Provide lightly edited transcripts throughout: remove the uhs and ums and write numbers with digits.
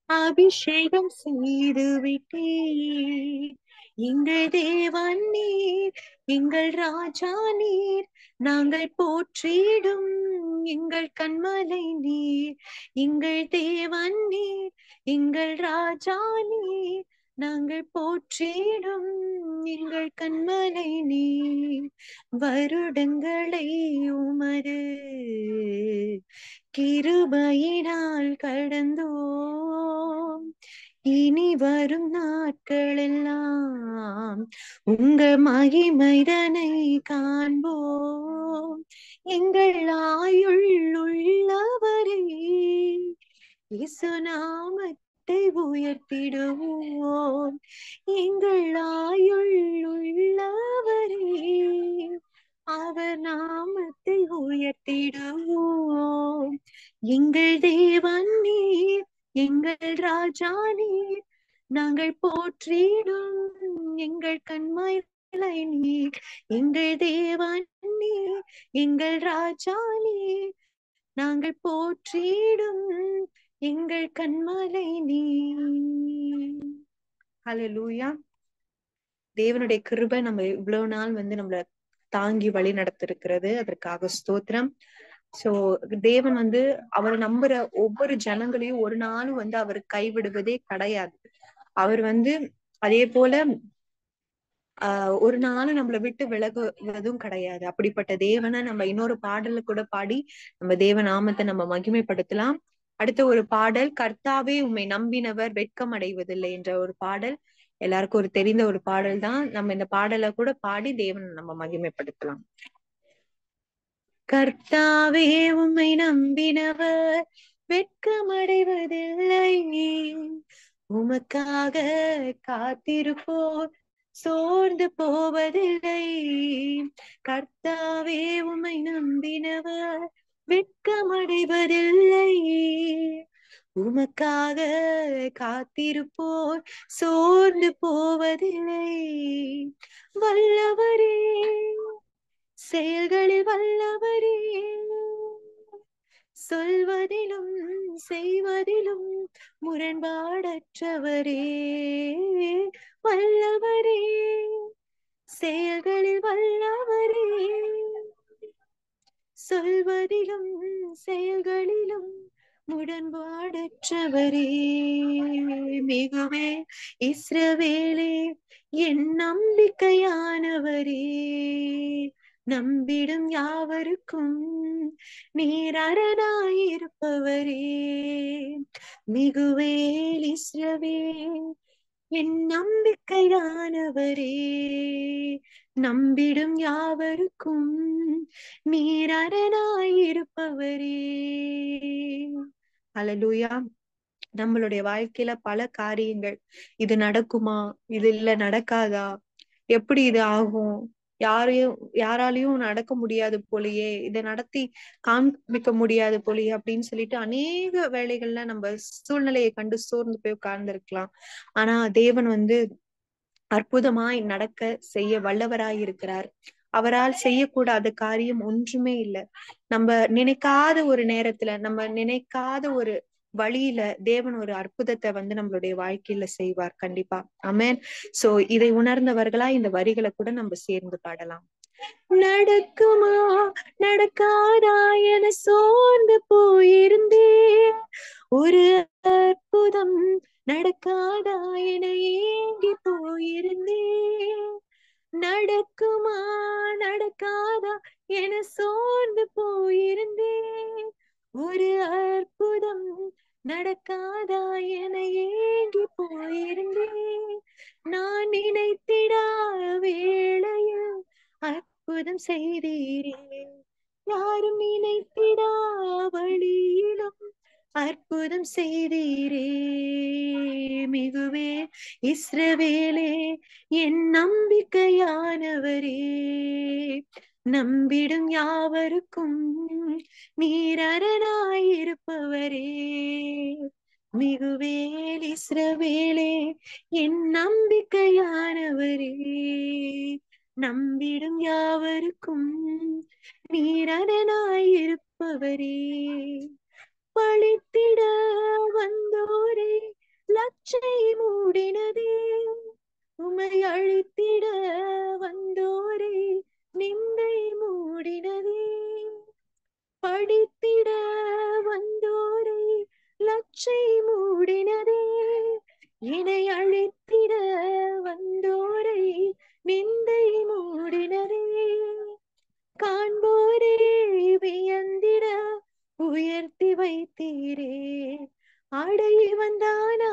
அபிஷேகம் செய்து விட்டீர். எங்கள் தேவன் நீர், எங்கள் ராஜா நீர், நாங்கள் போற்றிடும் எங்கள் கண்மலை நீர். எங்கள் தேவன் நீர், எங்கள் ராஜா நீர், நாங்கள் போற்றிடும் எங்கள் கண்மலை நீர். வருடங்களை உமது கிருபையினால் கடந்தோம். இனி வரும் நாட்கள் எல்லாம் உங்க மகிமைதனை காண்போம். எங்கள் ஆயுள் உள்ளவரை இயேசு நாமத்தை உயர்த்திடுவோம். எங்கள் ஆயுள் உள்ளவரை அவர் நாமத்தை உயர்த்திடுவோம். எங்கள் தேவன் நீர், எங்கள் ராஜா நீர், நாங்கள் போற்றிடும் எங்கள் கண்மலை நீர். எங்கள் தேவன் நீர், எங்கள் ராஜா நீர், நாங்கள் போற்றிடும் எங்கள் கண்மலை நீர். ஹல்லேலூயா. தேவனுடைய கிருபை நம்ம இவ்வளவு நாள் நம்மள தாங்கி வழி நடத்திருக்கிறது. அதற்காக ஸ்தோத்திரம். சோ தேவன் அவரை நம்புற ஒவ்வொரு ஜனங்களையும் ஒரு நாளும் அவர் கைவிடுவதே கிடையாது. அவர் அதே போல ஒரு நாளும் நம்மளை விட்டு விலகுவதும் கிடையாது. அப்படிப்பட்ட தேவனை நம்ம இன்னொரு பாடல கூட பாடி நம்ம தேவ நாமத்தை நம்ம மகிமைப்படுத்தலாம். அடுத்த ஒரு பாடல், கர்த்தாவே உம்மை நம்பினவர் வெட்கம் அடைவதில்லை என்ற ஒரு பாடல். எல்லாருக்கும் ஒரு தெரிந்த ஒரு பாடல் தான். நம்ம இந்த பாடலை கூட பாடி தேவனை நம்ம மகிமைப்படுத்தலாம். கர்த்தாவே உம்மை நம்பினவர் வெட்கமடைவதில்லை, உமக்காக காத்திருப்போர் சோர்ந்து போவதில்லை. கர்த்தாவே உம்மை நம்பினவர் வெட்கமடைவதில்லை, உமக்காக காத்திருப்போர் சோர்ந்து போவதில்லை. வல்லவரே, செயல்களில் வல்லவரே, சொல்வதிலும் செய்வதிலும் முரண்பாடற்றவரே. வல்லவரே, செயல்களில் வல்லவரே, சொல்வதிலும் செயல்களிலும் முரண்பாடற்றவரே. மிகுவே இஸ்ரவேலே என் நம்பிக்கையானவரே, நம்பிடும் யாவருக்கும் நீர் அரணாயிருப்பவரே. மிகுவேல் இஸ்ரவேல் என் நம்பிக்கையானவரே, நம்பிடும் யாவருக்கும் நீர் அரணாயிருப்பவரே. ஹல்லேலூயா. நம்மளுடைய வாழ்க்கையில பல காரியங்கள், இது நடக்குமா, இது இல்ல நடக்காதா, எப்படி இது ஆகும், யாராலையும் நடக்க முடியாது போலயே, இதை நடத்தி காண்பிக்க முடியாது போலயே அப்படின்னு சொல்லிட்டு அநேக வேளைகள்ல நம்ம சூழ்நிலையை கண்டு சோர்ந்து போய் உட்கார்ந்து. ஆனா தேவன் அற்புதமாய் நடக்க செய்ய வல்லவராய் இருக்கிறார். அவரால் செய்யக்கூடாத காரியம் ஒன்றுமே இல்லை. நம்ம நினைக்காத ஒரு நேரத்துல, நம்ம நினைக்காத ஒரு வழியில தேவன் ஒரு அற்புதத்தை நம்மளுடைய வாழ்க்கையில செய்வார் கண்டிப்பா. ஆமென். சோ இதை உணர்ந்தவர்களா இந்த வரிகளை கூட நம்ம சேர்ந்து பாடலாம். நடக்குமா நடக்காதா என சோர்ந்து போயிருந்தேன், ஒரு அற்புதம் நடக்காதா என ஏங்கி போயிருந்தேன். நடக்குமா நடக்காதா என சோர்ந்து போயிருந்தேன், ஒரு அற்புதம் நடக்காதா என ஏங்கி போயிருந்தேன். நான் நினைத்திடா வேளையில் அற்புதம் செய்தீரே, யாரும் நினைத்திடா வழியிலும் அற்புதம் செய்தீரே. மிகுவே இஸ்ரவேலே என் நம்பிக்கையானவரே, நம்பிடும் யாவருக்கும் நீர் அரணாயிருப்பவரே. மிகுவேல் இஸ்ரவேலே என் நம்பிக்கையானவரே, நம்பிடும் யாவருக்கும் நீர் அரணாயிருப்பவரே. பழித்திட வந்தோரே மூச்சை மூடினதே, என்னை அழைத்திட வந்தோரை நிந்தை மூடினதே, காண்போரே வியந்திட உயர்த்தி வைத்தீரே, ஆடை வந்தானா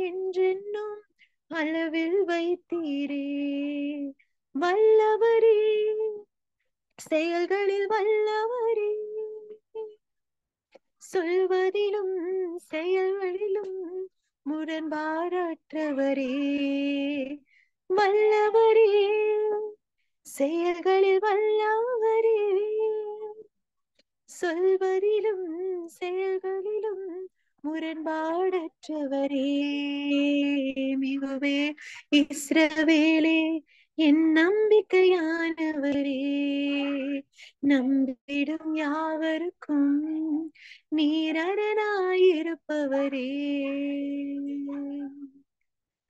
என்றென்னும் அளவில் வைத்தீரே, வல்லவரே செயல்களில் வல்லவரே, சொல்வதிலும் செயல்களிலும் முரண்பாடற்றவரே, வல்லவரே செயல்களில் வல்லவரே, சொல்வதிலும் செயல்களிலும் முரண்பாடற்றவரே, மிகுவே இஸ்ரவேலே என் நம்பிக்கையானவரே, நம்பிடும் யாவருக்கும் நீர் அரணாயிருப்பவரே.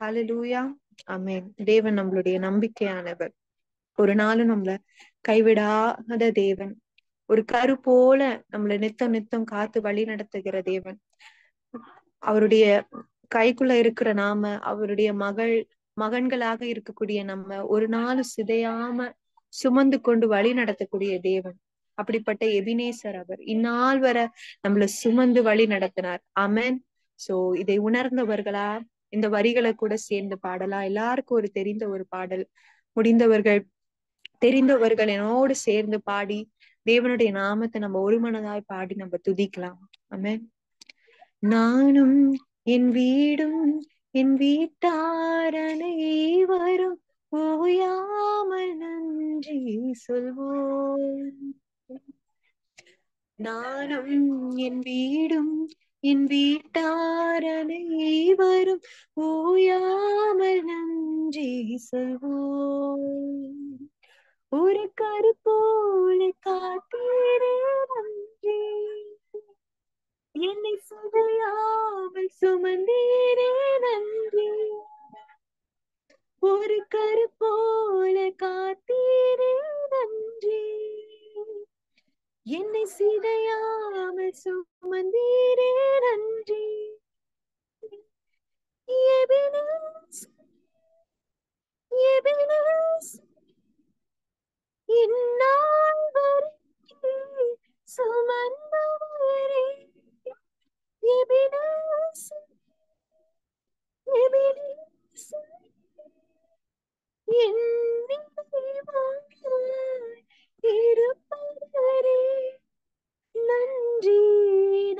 ஹல்லேலூயா, ஆமென். தேவன் நம்மளுடைய நம்பிக்கையானவர், ஒரு நாளும் நம்மள கைவிடாத தேவன், ஒரு கரு போல நம்மளை நித்தம் நித்தம் காத்து வழி நடத்துகிற தேவன். அவருடைய கைக்குள்ள இருக்கிற நாம, அவருடைய மகன்களாக இருக்கக்கூடிய நம்ம ஒரு நாள் சிதையாம சுமந்து கொண்டு வழி நடத்தக்கூடிய தேவன். அப்படிப்பட்ட எபினேசர் அவர் இந்நாள் வரை நம்மள சுமந்து வழி நடத்தினார். ஆமென். சோ இதை உணர்ந்தவர்களா இந்த வரிகளை கூட சேர்ந்து பாடலாம். எல்லாருக்கும் ஒரு தெரிந்த ஒரு பாடல், முடிந்தவர்கள் தெரிந்தவர்கள் என்னோடு சேர்ந்து பாடி தேவனுடைய நாமத்தை நம்ம ஒரு மனதாய் பாடி நம்ம துதிக்கலாம். ஆமென். நானும் என் வீடும் என் வீட்டாரனை வரும் ஓயாமல் நன்றி சொல்வோம். நானும் என் வீடும் என் வீட்டாரனை வரும் ஓயாமல் நன்றி சொல்வோம். ஒரு கரு போல காத்தீரே நன்றி, என்னை சிதையாமல் சுமந்தீரே நன்றி, ஒரு கரு போல காத்தீரே நன்றி, என்னை சிதையாமல் சுமந்தீரே நன்றி, எபினேசர், எபினேசர், இந்நாள் வரைக்கும் சுமந்தவரே, எபினேசர், எபினேசர், என் நினைவாய் இருப்பவரே, நன்றி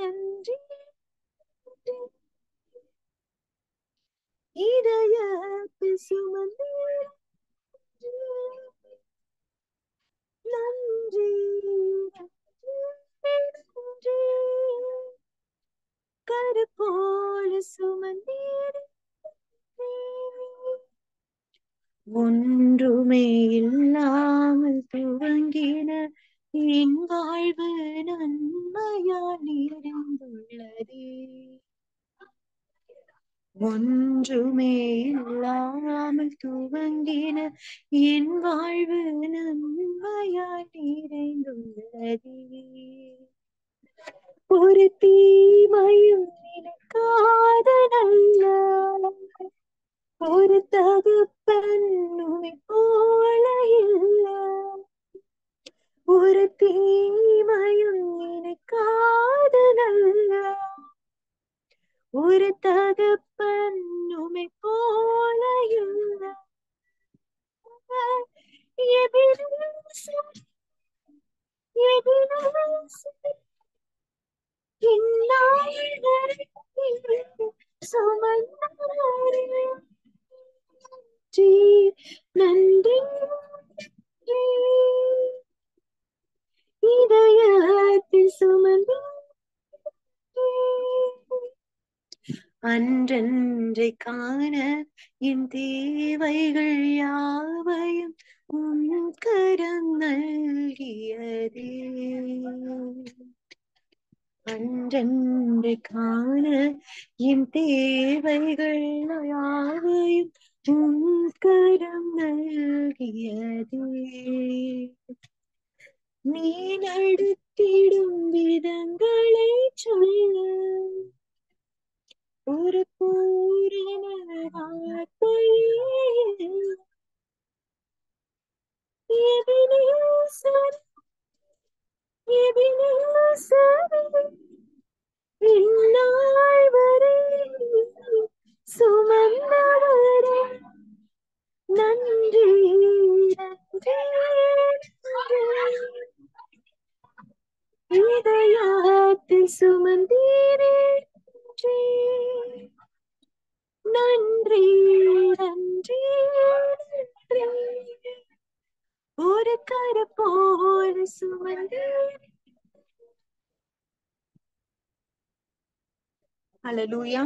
நன்றி நன்றி, இதயத்தில் சுமந்தீரே நன்றி நன்றி நன்றி, கரு போல சுமந்தீரே ஒன்றுமே இல்லாமல் துவங்கின என் வாழ்வு நன்மையால் நிறைந்துள்ளதே, ஒன்றுமே இல்லாமல் துவங்கின என் வாழ்வு நன்மையால் நிறைந்துள்ளதே, ஒரு தீமையும் நினைக்காத நல்ல ஒரு தகப்பன் உம்மை போல இல்ல, ஒரு தீமையும் நினைக்காத நல்ல ஒரு தகப்பன் உம்மை போல இல்ல, எபினேசர், எபினேசர், இந்நாள் வரைக்கும் சுமந்தவரே, நன்றி நன்றி, இதயத்தில் சுமந்தீரே, அன்றன்றை காண என் தேவைகள் யாவையும் உம் கரம் நல்கியதே, அன்றன்றை காண என் தேவைகள் யாவையும் உம் கரம் நல்கியதே, நீ நடத்திடும் விதங்களை சொல்ல ஒரு பூரண வார்த்தையே எபினேசர், எபினேசர், இந்நாள் வரை சுமந்தவரே நன்றி, நன்றி, இதயத்தில் சுமந்தீரே நன்றி, நன்றி, நன்றி, ஒரு கரை போல சுமந்தீரே. ஹல்லேலூயா.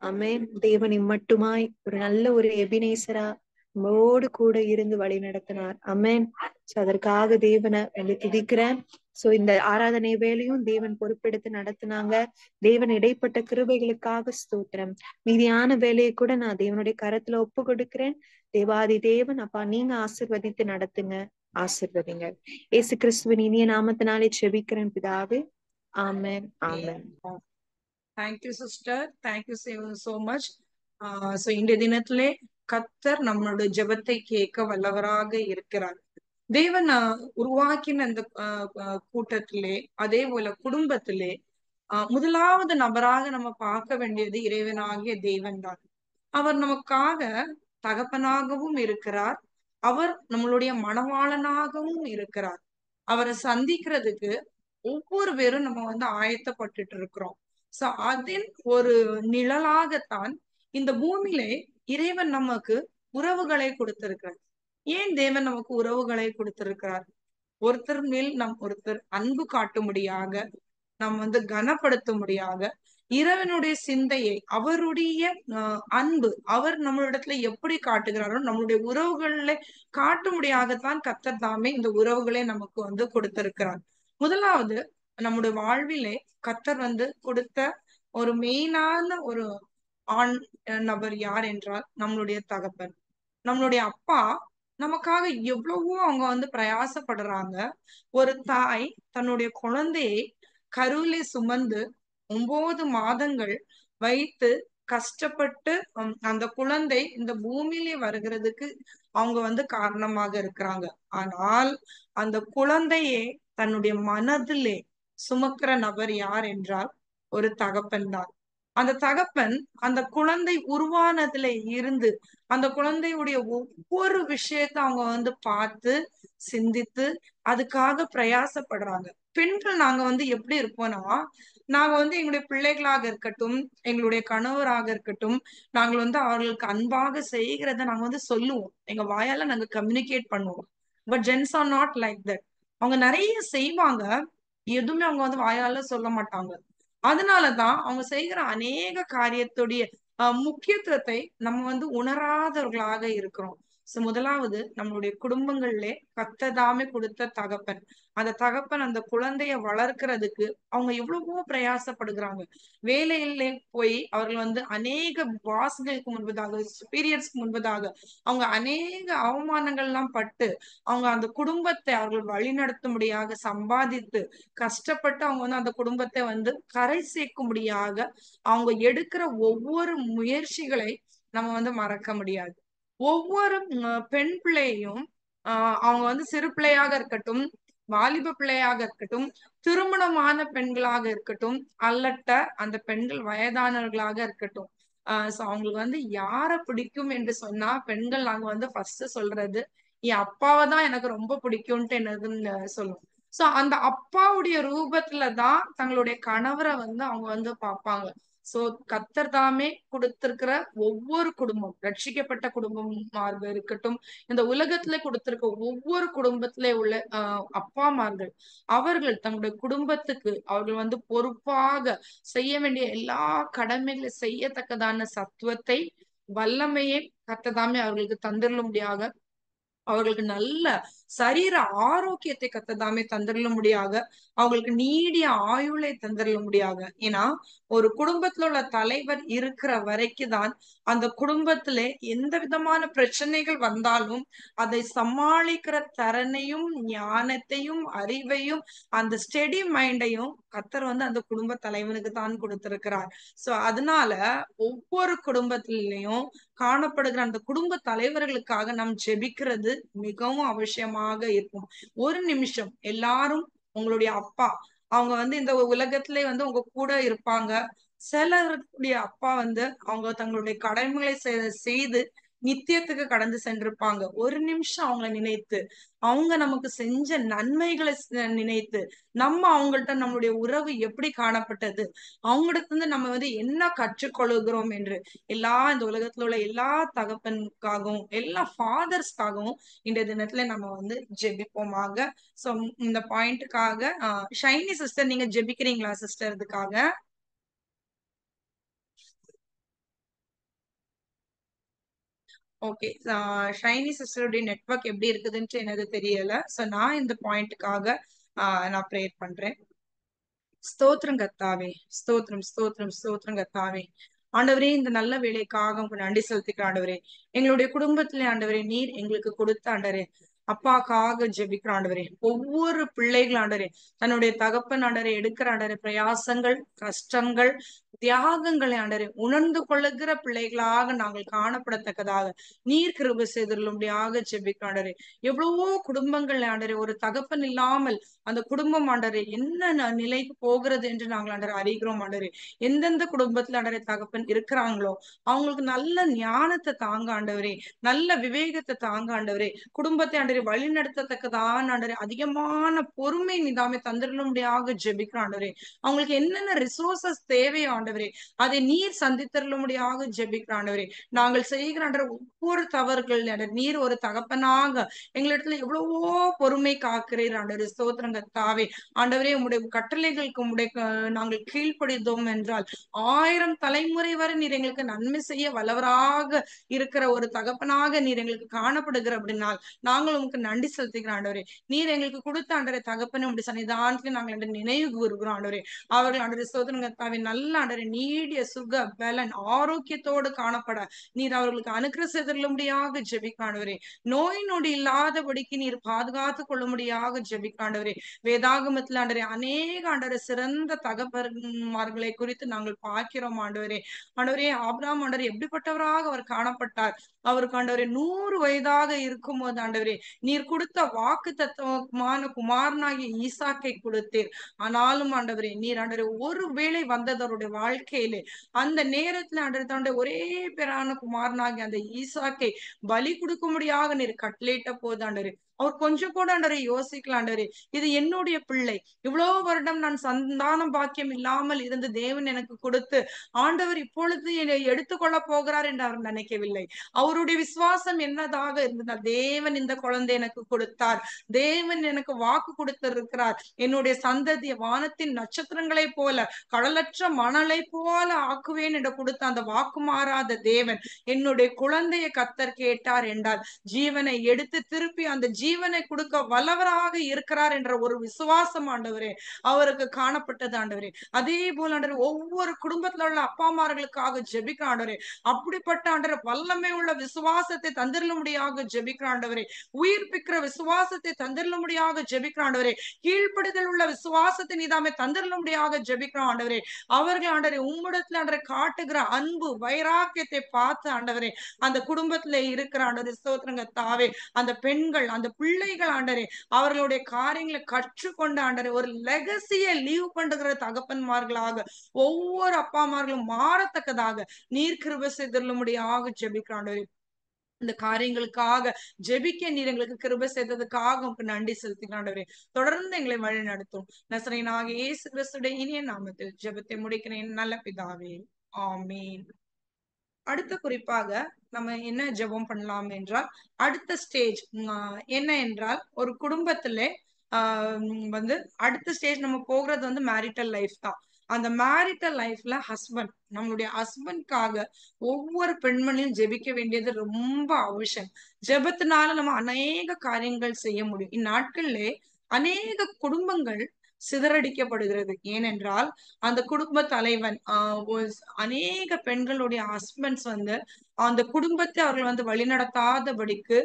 ஆமென். தேவன் இம்மட்டுமாய் ஒரு நல்ல ஒரு எபினேசரா நம்மோடு கூட இருந்து வழி நடத்தினார். ஆமென். சோ அதற்காக தேவனை வந்து துதிக்கிறேன். சோ இந்த ஆராதனை வேலையும் தேவன் பொறுப்பெடுத்து நடத்தினாங்க. தேவன் இடைப்பட்ட கிருபைகளுக்காக ஸ்தோத்திரம். மீதியான வேலையை கூட நான் தேவனுடைய கரத்துல ஒப்பு கொடுக்கிறேன். தேவாதி தேவன் அப்பா நீங்க ஆசீர்வதித்து நடத்துங்க, ஆசீர்வதிங்க. இயேசு கிறிஸ்துவின் இனிய நாமத்தினாலே செபிக்கிறேன் பிதாவே. Amen, amen. Thank you sister, thank you so much. So இன்றைய தினத்திலே கர்த்தர் நம்மளுடைய ஜெபத்தை கேட்க வல்லவராக இருக்கிறார். தேவன் உருவாக்கின அந்த கூட்டத்திலே, அதே போல குடும்பத்திலே முதலாவது நபராக நம்ம பார்க்க வேண்டியது இறைவனாகிய தேவன் தான். அவர் நமக்காக தகப்பனாகவும் இருக்கிறார், அவர் நம்மளுடைய மணவாளனாகவும் இருக்கிறார். அவரை சந்திக்கிறதுக்கு ஒவ்வொரு பேரும் நம்ம வந்து ஆயத்தப்பட்டுட்டு இருக்கிறோம். சோ அதன் ஒரு நிழலாகத்தான் இந்த பூமியிலே இறைவன் நமக்கு உறவுகளை கொடுத்திருக்கிறார். ஏன் தேவன் நமக்கு உறவுகளை கொடுத்திருக்கிறார்? ஒருத்தர் மேல் ஒருத்தர் அன்பு காட்டும்படியாக, நாம் வந்து கனப்படுத்தும்படியாக, இறைவனுடைய சிந்தையை, அவருடைய அன்பு அவர் நம்மளிடத்துல எப்படி காட்டுகிறாரோ நம்மளுடைய உறவுகளை காட்டும்படியாகத்தான் கர்த்தர் தாமே இந்த உறவுகளை நமக்கு வந்து கொடுத்திருக்கிறார். முதலாவது நம்முடைய வாழ்விலே கர்த்தர் வந்து கொடுத்த ஒரு மெயினான ஒரு ஆண் நபர் யார் என்றால் நம்மளுடைய தகப்பன், நம்மளுடைய அப்பா. நமக்காக எவ்வளவோ அவங்க வந்து பிரயாசப்படுறாங்க. ஒரு தாய் தன்னுடைய குழந்தையை கருவிலே சுமந்து 9 மாதங்கள் வைத்து கஷ்டப்பட்டு அந்த குழந்தை இந்த பூமியிலே வருகிறதுக்கு அவங்க வந்து காரணமாக இருக்கிறாங்க. ஆனால் அந்த குழந்தையே தன்னுடைய மனதிலே சுமக்கிற நபர் யார் என்றால் ஒரு தகப்பன் தான். அந்த தகப்பன் அந்த குழந்தை உருவானதுல இருந்து அந்த குழந்தையுடைய ஒவ்வொரு விஷயத்த அவங்க வந்து பார்த்து சிந்தித்து அதுக்காக பிரயாசப்படுறாங்க. பெண்கள் நாங்க வந்து எப்படி இருப்போம்னா, நாங்க வந்து எங்களுடைய பிள்ளைகளாக இருக்கட்டும், எங்களுடைய கணவராக இருக்கட்டும், நாங்கள் வந்து அவர்களுக்கு அன்பாக செய்கிறத நாங்க வந்து சொல்லுவோம், எங்க வாயால நாங்க கம்யூனிகேட் பண்ணுவோம். But gents are not like that. அவங்க நிறைய செய்வாங்க, எதுவுமே அவங்க வந்து வாயால சொல்ல மாட்டாங்க. அதனாலதான் அவங்க செய்கிற அநேக காரியத்துடைய முக்கியத்துவத்தை நம்ம வந்து உணராதவர்களாக இருக்கிறோம். சோ முதலாவது நம்மளுடைய குடும்பங்கள்ல கர்த்தர் கொடுத்த தகப்பன், அந்த தகப்பன் அந்த குழந்தைய வளர்க்கிறதுக்கு அவங்க எவ்வளவோ பிரயாசப்படுகிறாங்க. வேலையிலே போய் அவர்கள் வந்து அநேக பாஸ்களுக்கு முன்பதாக, சுப்பீரியர்ஸ்க்கு முன்பதாக அவங்க அநேக அவமானங்கள் எல்லாம் பட்டு அவங்க அந்த குடும்பத்தை அவர்கள் வழிநடத்தும்படியாக சம்பாதித்து கஷ்டப்பட்டு அவங்க வந்து அந்த குடும்பத்தை வந்து கரை சேர்க்கும்படியாக அவங்க எடுக்கிற ஒவ்வொரு முயற்சிகளை நம்ம வந்து மறக்க முடியாது. ஒவ்வொரு பெண் பிள்ளையும் அவங்க வந்து சிறு பிள்ளையாக இருக்கட்டும், வாலிப பிள்ளையாக இருக்கட்டும், திருமணமான பெண்களாக இருக்கட்டும், அல்லட்ட அந்த பெண்கள் வயதானவர்களாக இருக்கட்டும், சோ அவங்களுக்கு வந்து யார பிடிக்கும் என்று சொன்னா பெண்கள் நாங்க வந்து ஃபர்ஸ்ட் சொல்றது என் அப்பாவை தான் எனக்கு ரொம்ப பிடிக்கும்ட்டு என்னதுன்னு சொல்லுவோம். சோ அந்த அப்பாவுடைய ரூபத்துலதான் தங்களுடைய கணவரை வந்து அவங்க வந்து பார்ப்பாங்க. சோ கர்த்தர் தாமே கொடுத்திருக்கிற ஒவ்வொரு குடும்பம், ரட்சிக்கப்பட்ட குடும்பமாக இருக்கட்டும், இந்த உலகத்துல கொடுத்திருக்க ஒவ்வொரு குடும்பத்திலே உள்ள அப்பாமார்கள், அவர்கள் தங்களுடைய குடும்பத்துக்கு அவர்கள் வந்து பொறுப்பாக செய்ய வேண்டிய எல்லா கடமைகளை செய்யத்தக்கதான சத்துவத்தை, வல்லமையை கர்த்தர் தாமே அவர்களுக்கு தந்திருளும்படியாக, அவர்களுக்கு நல்ல சரீர ஆரோக்கியத்தை கர்த்தர் தந்திருளும்படியாக, அவங்களுக்கு நீடிய ஆயுளை தந்திருளும்படியாக. ஏன்னா ஒரு குடும்பத்துல உள்ள தலைவர் இருக்கிற வரைக்கும் தான் அந்த குடும்பத்திலே எந்த விதமான பிரச்சனைகள் வந்தாலும் அதை சமாளிக்கிற திறனையும் ஞானத்தையும் அறிவையும் அந்த ஸ்டெடி மைண்டையும் கர்த்தர் வந்து அந்த குடும்ப தலைவனுக்கு தான் கொடுத்திருக்கிறார். சோ அதனால ஒவ்வொரு குடும்பத்திலையும் காணப்படுகிற அந்த குடும்ப தலைவர்களுக்காக நாம் ஜெபிக்கிறது மிகவும் அவசியமாக இருக்கும். ஒரு நிமிஷம் எல்லாரும் உங்களுடைய அப்பா அவங்க வந்து இந்த உலகத்திலே வந்து உங்க கூட இருப்பாங்க. சிலருடைய அப்பா வந்து அவங்க தங்களுடைய கடமைகளை செய்து நித்தியத்துக்கு கடந்து சென்றிருப்பாங்க. ஒரு நிமிஷம் அவங்கள நினைத்து, அவங்க நமக்கு செஞ்ச நன்மைகளை நினைத்து, நம்ம அவங்கள்ட்ட நம்மளுடைய உறவு எப்படி காணப்பட்டது? அவங்களிடத்திலிருந்து நம்ம வந்து என்ன கற்றுக்கொள்கிறோம் என்று இந்த உலகத்துல உள்ள எல்லா தகப்பனுக்காகவும், எல்லா ஃபாதர்ஸ்க்காகவும் இன்றைய தினத்துல நம்ம வந்து ஜெபிப்போமாக. சோ இந்த பாயிண்ட்காக ஷைனி சிஸ்டர் நீங்க ஜெபிக்கிறீங்களா சிஸ்டர் இதுக்காக? ஓகே. ஷைனி சிஸ்டருடைய நெட்வொர்க் எப்படி இருக்குதுன்ட்டு எனக்கு தெரியல. சோ நான் இந்த பாயிண்ட்காக நான் ப்ரேயர் பண்றேன். ஸ்தோத்திரம் கர்த்தாவே, ஸ்தோத்திரம் ஸ்தோத்திரம் ஸ்தோத்திரம் கர்த்தாவே. ஆண்டவரே, இந்த நல்ல வேலைக்காக உங்களுக்கு நன்றி செலுத்திக்கிறேன் ஆண்டவரே. எங்களுடைய குடும்பத்திலே ஆண்டவரே நீர் எங்களுக்கு கொடுத்த ஆண்டவரே அப்பாக்காக ஜெபிக்கிற ஆண்டவரே, ஒவ்வொரு பிள்ளைகள் ஆண்டவரே தன்னுடைய தகப்பன் ஆண்டவரே எடுக்கிற ஆண்டவரே பிரயாசங்கள், கஷ்டங்கள், தியாகங்களை ஆண்டவரே உணர்ந்து கொள்ளுகிற பிள்ளைகளாக நாங்கள் காணப்படத்தக்கதாக நீர் கிருபை செய்துள்ளபடியாக ஜெபிக்கிற ஆண்டவரே. எவ்வளவோ குடும்பங்கள் ஆண்டவரே ஒரு தகப்பன் இல்லாமல் அந்த குடும்பம் ஆண்டவரே என்ன நிலைக்கு போகிறது என்று நாங்கள் ஆண்டவரே அறிகிறோம் ஆண்டவரே. எந்தெந்த குடும்பத்துல ஆண்டவரே தகப்பன் இருக்கிறாங்களோ அவங்களுக்கு நல்ல ஞானத்தை தாங்க ஆண்டவரே, நல்ல விவேகத்தை தாங்க ஆண்டவரே, குடும்பத்தை ஆண்டவரே வழி நடத்தத்தக்கதான் ஆண்டவரே அதிகமான பொறுமை நிதாமை தந்திரலும்படியாக ஜெபிக்கிறோம் ஆண்டவரே. அவங்களுக்கு என்னென்ன ரிசோர்சஸ் தேவையோ ஆண்டவரே அதை நீர் சந்தித்தருளும்படியாக ஜெபிக்கிறோம் ஆண்டவரே. நாங்கள் செய்கிற ஆண்டவரே ஒவ்வொரு தவறுகள் நீர் ஒரு தகப்பனாக எங்களிடத்துல எவ்வளவோ பொறுமை காக்கிறீர் ஆண்டவரே. ஸ்தோத்திரம் கர்த்தாவே. ஆண்டவரே உம்முடைய கட்டளைகளுக்கு நாங்கள் கீழ்ப்படிந்தோம் என்றால் 1000 தலைமுறை வரை நீர் எங்களுக்கு நன்மை செய்ய வல்லவராக இருக்கிற ஒரு தகப்பனாக நீர் எங்களுக்கு காணப்படுகிற அப்படினால் நாங்கள் உங்களுக்கு நன்றி செலுத்துகிறோம் ஆண்டவரே. நீர் எங்களுக்கு கொடுத்த ஆண்டவரே தகப்பனை உடைய சன்னிதானத்தில் நாங்கள் நினைவு கூறுகிறோம் ஆண்டவரே. அவர்கள் ஆண்டவரே ஸ்தோத்திரம் கர்த்தாவே நல்ல ஆண்டவரே நீடிய சுக பலன் ஆரோக்கியத்தோடு காணப்பட நீர் அவர்களுக்கு அனுக்கிரகம் செய்தருளும்படியாக ஜெபிக்கிறோம் ஆண்டவரே. நோய் நொடி இல்லாதபடிக்கு நீர் பாதுகாத்துக் கொள்ளும்படியாக ஜெபிக்கிறோம் ஆண்டவரே. வேதாகமத்தில் ஆண்டவரே அநேக ஆண்டவரே சிறந்த தகப்பன்மார்களை குறித்து நாங்கள் பார்க்கிறோம் ஆண்டவரே. ஆண்டவரே ஆபிரகாம் ஆண்டவரே எப்படிப்பட்டவராக அவர் காணப்பட்டார்? அவருக்கு ஆண்டவரே 100 வயதாக இருக்கும் போது ஆண்டவரே நீர் கொடுத்த வாக்கு தத்துவமான குமாரனாகிய ஈசாக்கை கொடுத்தீர். ஆனாலும் ஆண்டவரே நீர் ஆண்டவரே ஒரு வேளை வந்தது அவருடைய வாழ்க்கையிலே அந்த நேரத்துல ஆண்டவரே தன்னுடைய ஒரே பேரான குமாரனாகிய அந்த ஈசாக்கை பலி கொடுக்கும்படியாக நீர் கட்டளையிட்ட போது ஆண்டவரே அவர் கொஞ்சம் கூட ஆண்டவரே யோசிக்கலாம் ஆண்டவரே, இது என்னுடைய பிள்ளை, இவ்வளவு வருடம் நான் சந்தானம் பாக்கியம் இல்லாமல் இருந்து தேவன் எனக்கு கொடுத்து ஆண்டவர் இப்பொழுது என்னை எடுத்துக்கொள்ள போகிறார் என்று அவர் நினைக்கவில்லை. அவருடைய விசுவாசம் என்னதாக இருந்ததால் தேவன் இந்த குழந்தை எனக்கு கொடுத்தார், தேவன் எனக்கு வாக்கு கொடுத்திருக்கிறார், என்னுடைய சந்ததிய வானத்தின் நட்சத்திரங்களை போல கடலற்ற மணலை போல ஆக்குவேன் என்று கொடுத்த அந்த வாக்கு மாறாத தேவன் என்னுடைய குழந்தையை கர்த்தர் கேட்டார் என்றால் ஜீவனை எடுத்து திருப்பி அந்த ஜீவனை கொடுக்க வல்லவராக இருக்கிறார் என்ற ஒரு விசுவாசம் ஆண்டவரே அவருக்கு காணப்பட்டது ஆண்டவரே. அதே போல ஆண்டவரே ஒவ்வொரு குடும்பத்துல உள்ள அப்பாமார்களுக்காக ஜெபிக்கிற ஆண்டவரே அப்படிப்பட்ட ஆண்டவரே வல்லமை உள்ள விசுவாசத்தை தந்திரலும்படியாக ஜெபிக்கிற ஆண்டவரே, உயிர்ப்பிக்கிற விசுவாசத்தை தந்திரலும்படியாக ஜெபிக்கிற ஆண்டவரே, கீழ்ப்படுதல் உள்ள விசுவாசத்தை நீதாமே தந்திரலும்படியாக ஜெபிக்கிற ஆண்டவரே. அவர்கள் ஆண்டவரே உம்மிடத்துல ஆண்டவரே காட்டுகிற அன்பு வைராக்கியத்தை பார்த்து ஆண்டவரே அந்த குடும்பத்துல இருக்கிற ஆண்டவரே ஸ்தோத்திரம் கர்த்தாவே அந்த பெண்கள் அந்த பிள்ளைகள் ஆண்டவரே அவர்களுடைய காரியங்களை கற்றுக்கொண்ட ஆண்டவரே ஒரு லெகசியை லீவ் பண்ணுகிற தகப்பன்மார்களாக ஒவ்வொரு அப்பாமார்களும் மாறத்தக்கதாக நீர் கிருபை செய்தருளும்படியாக ஜெபிக்கிற ஆண்டவரே. இந்த காரியங்களுக்காக ஜெபிக்க நீர் எங்களுக்கு கிருபை செய்ததுக்காக உங்களுக்கு நன்றி செலுத்துகிறோம் ஆண்டவரே. தொடர்ந்து எங்களை வழி நடத்தும் நசரேயனாகிய இயேசு கிறிஸ்துவின் இனிய நாமத்தில் ஜெபத்தை முடிக்கிறேன் நல்ல பிதாவே, ஆமென். அடுத்த குறிப்பாக நம்ம என்ன ஜெபம் பண்ணலாம் என்றால் அடுத்த ஸ்டேஜ் என்ன என்றால் ஒரு குடும்பத்திலே வந்து அடுத்த ஸ்டேஜ் நம்ம போகிறது வந்து மேரிட்டல் லைஃப் தான். அந்த மேரிட்டல் லைஃப்ல நம்மளுடைய ஹஸ்பண்ட்காக ஒவ்வொரு பெண்மணியும் ஜெபிக்க வேண்டியது ரொம்ப அவசியம். ஜெபத்தினால நம்ம அநேக காரியங்கள் செய்ய முடியும். இந்நாட்கள்ல அநேக குடும்பங்கள் சிதறடிக்கப்படுகிறது. ஏனென்றால் அந்த குடும்ப தலைவன் அநேக பெண்களுடைய ஹஸ்பண்ட்ஸ் வந்து அந்த குடும்பத்தை அவர்கள் வந்து வழிநடத்தாதபடிக்கு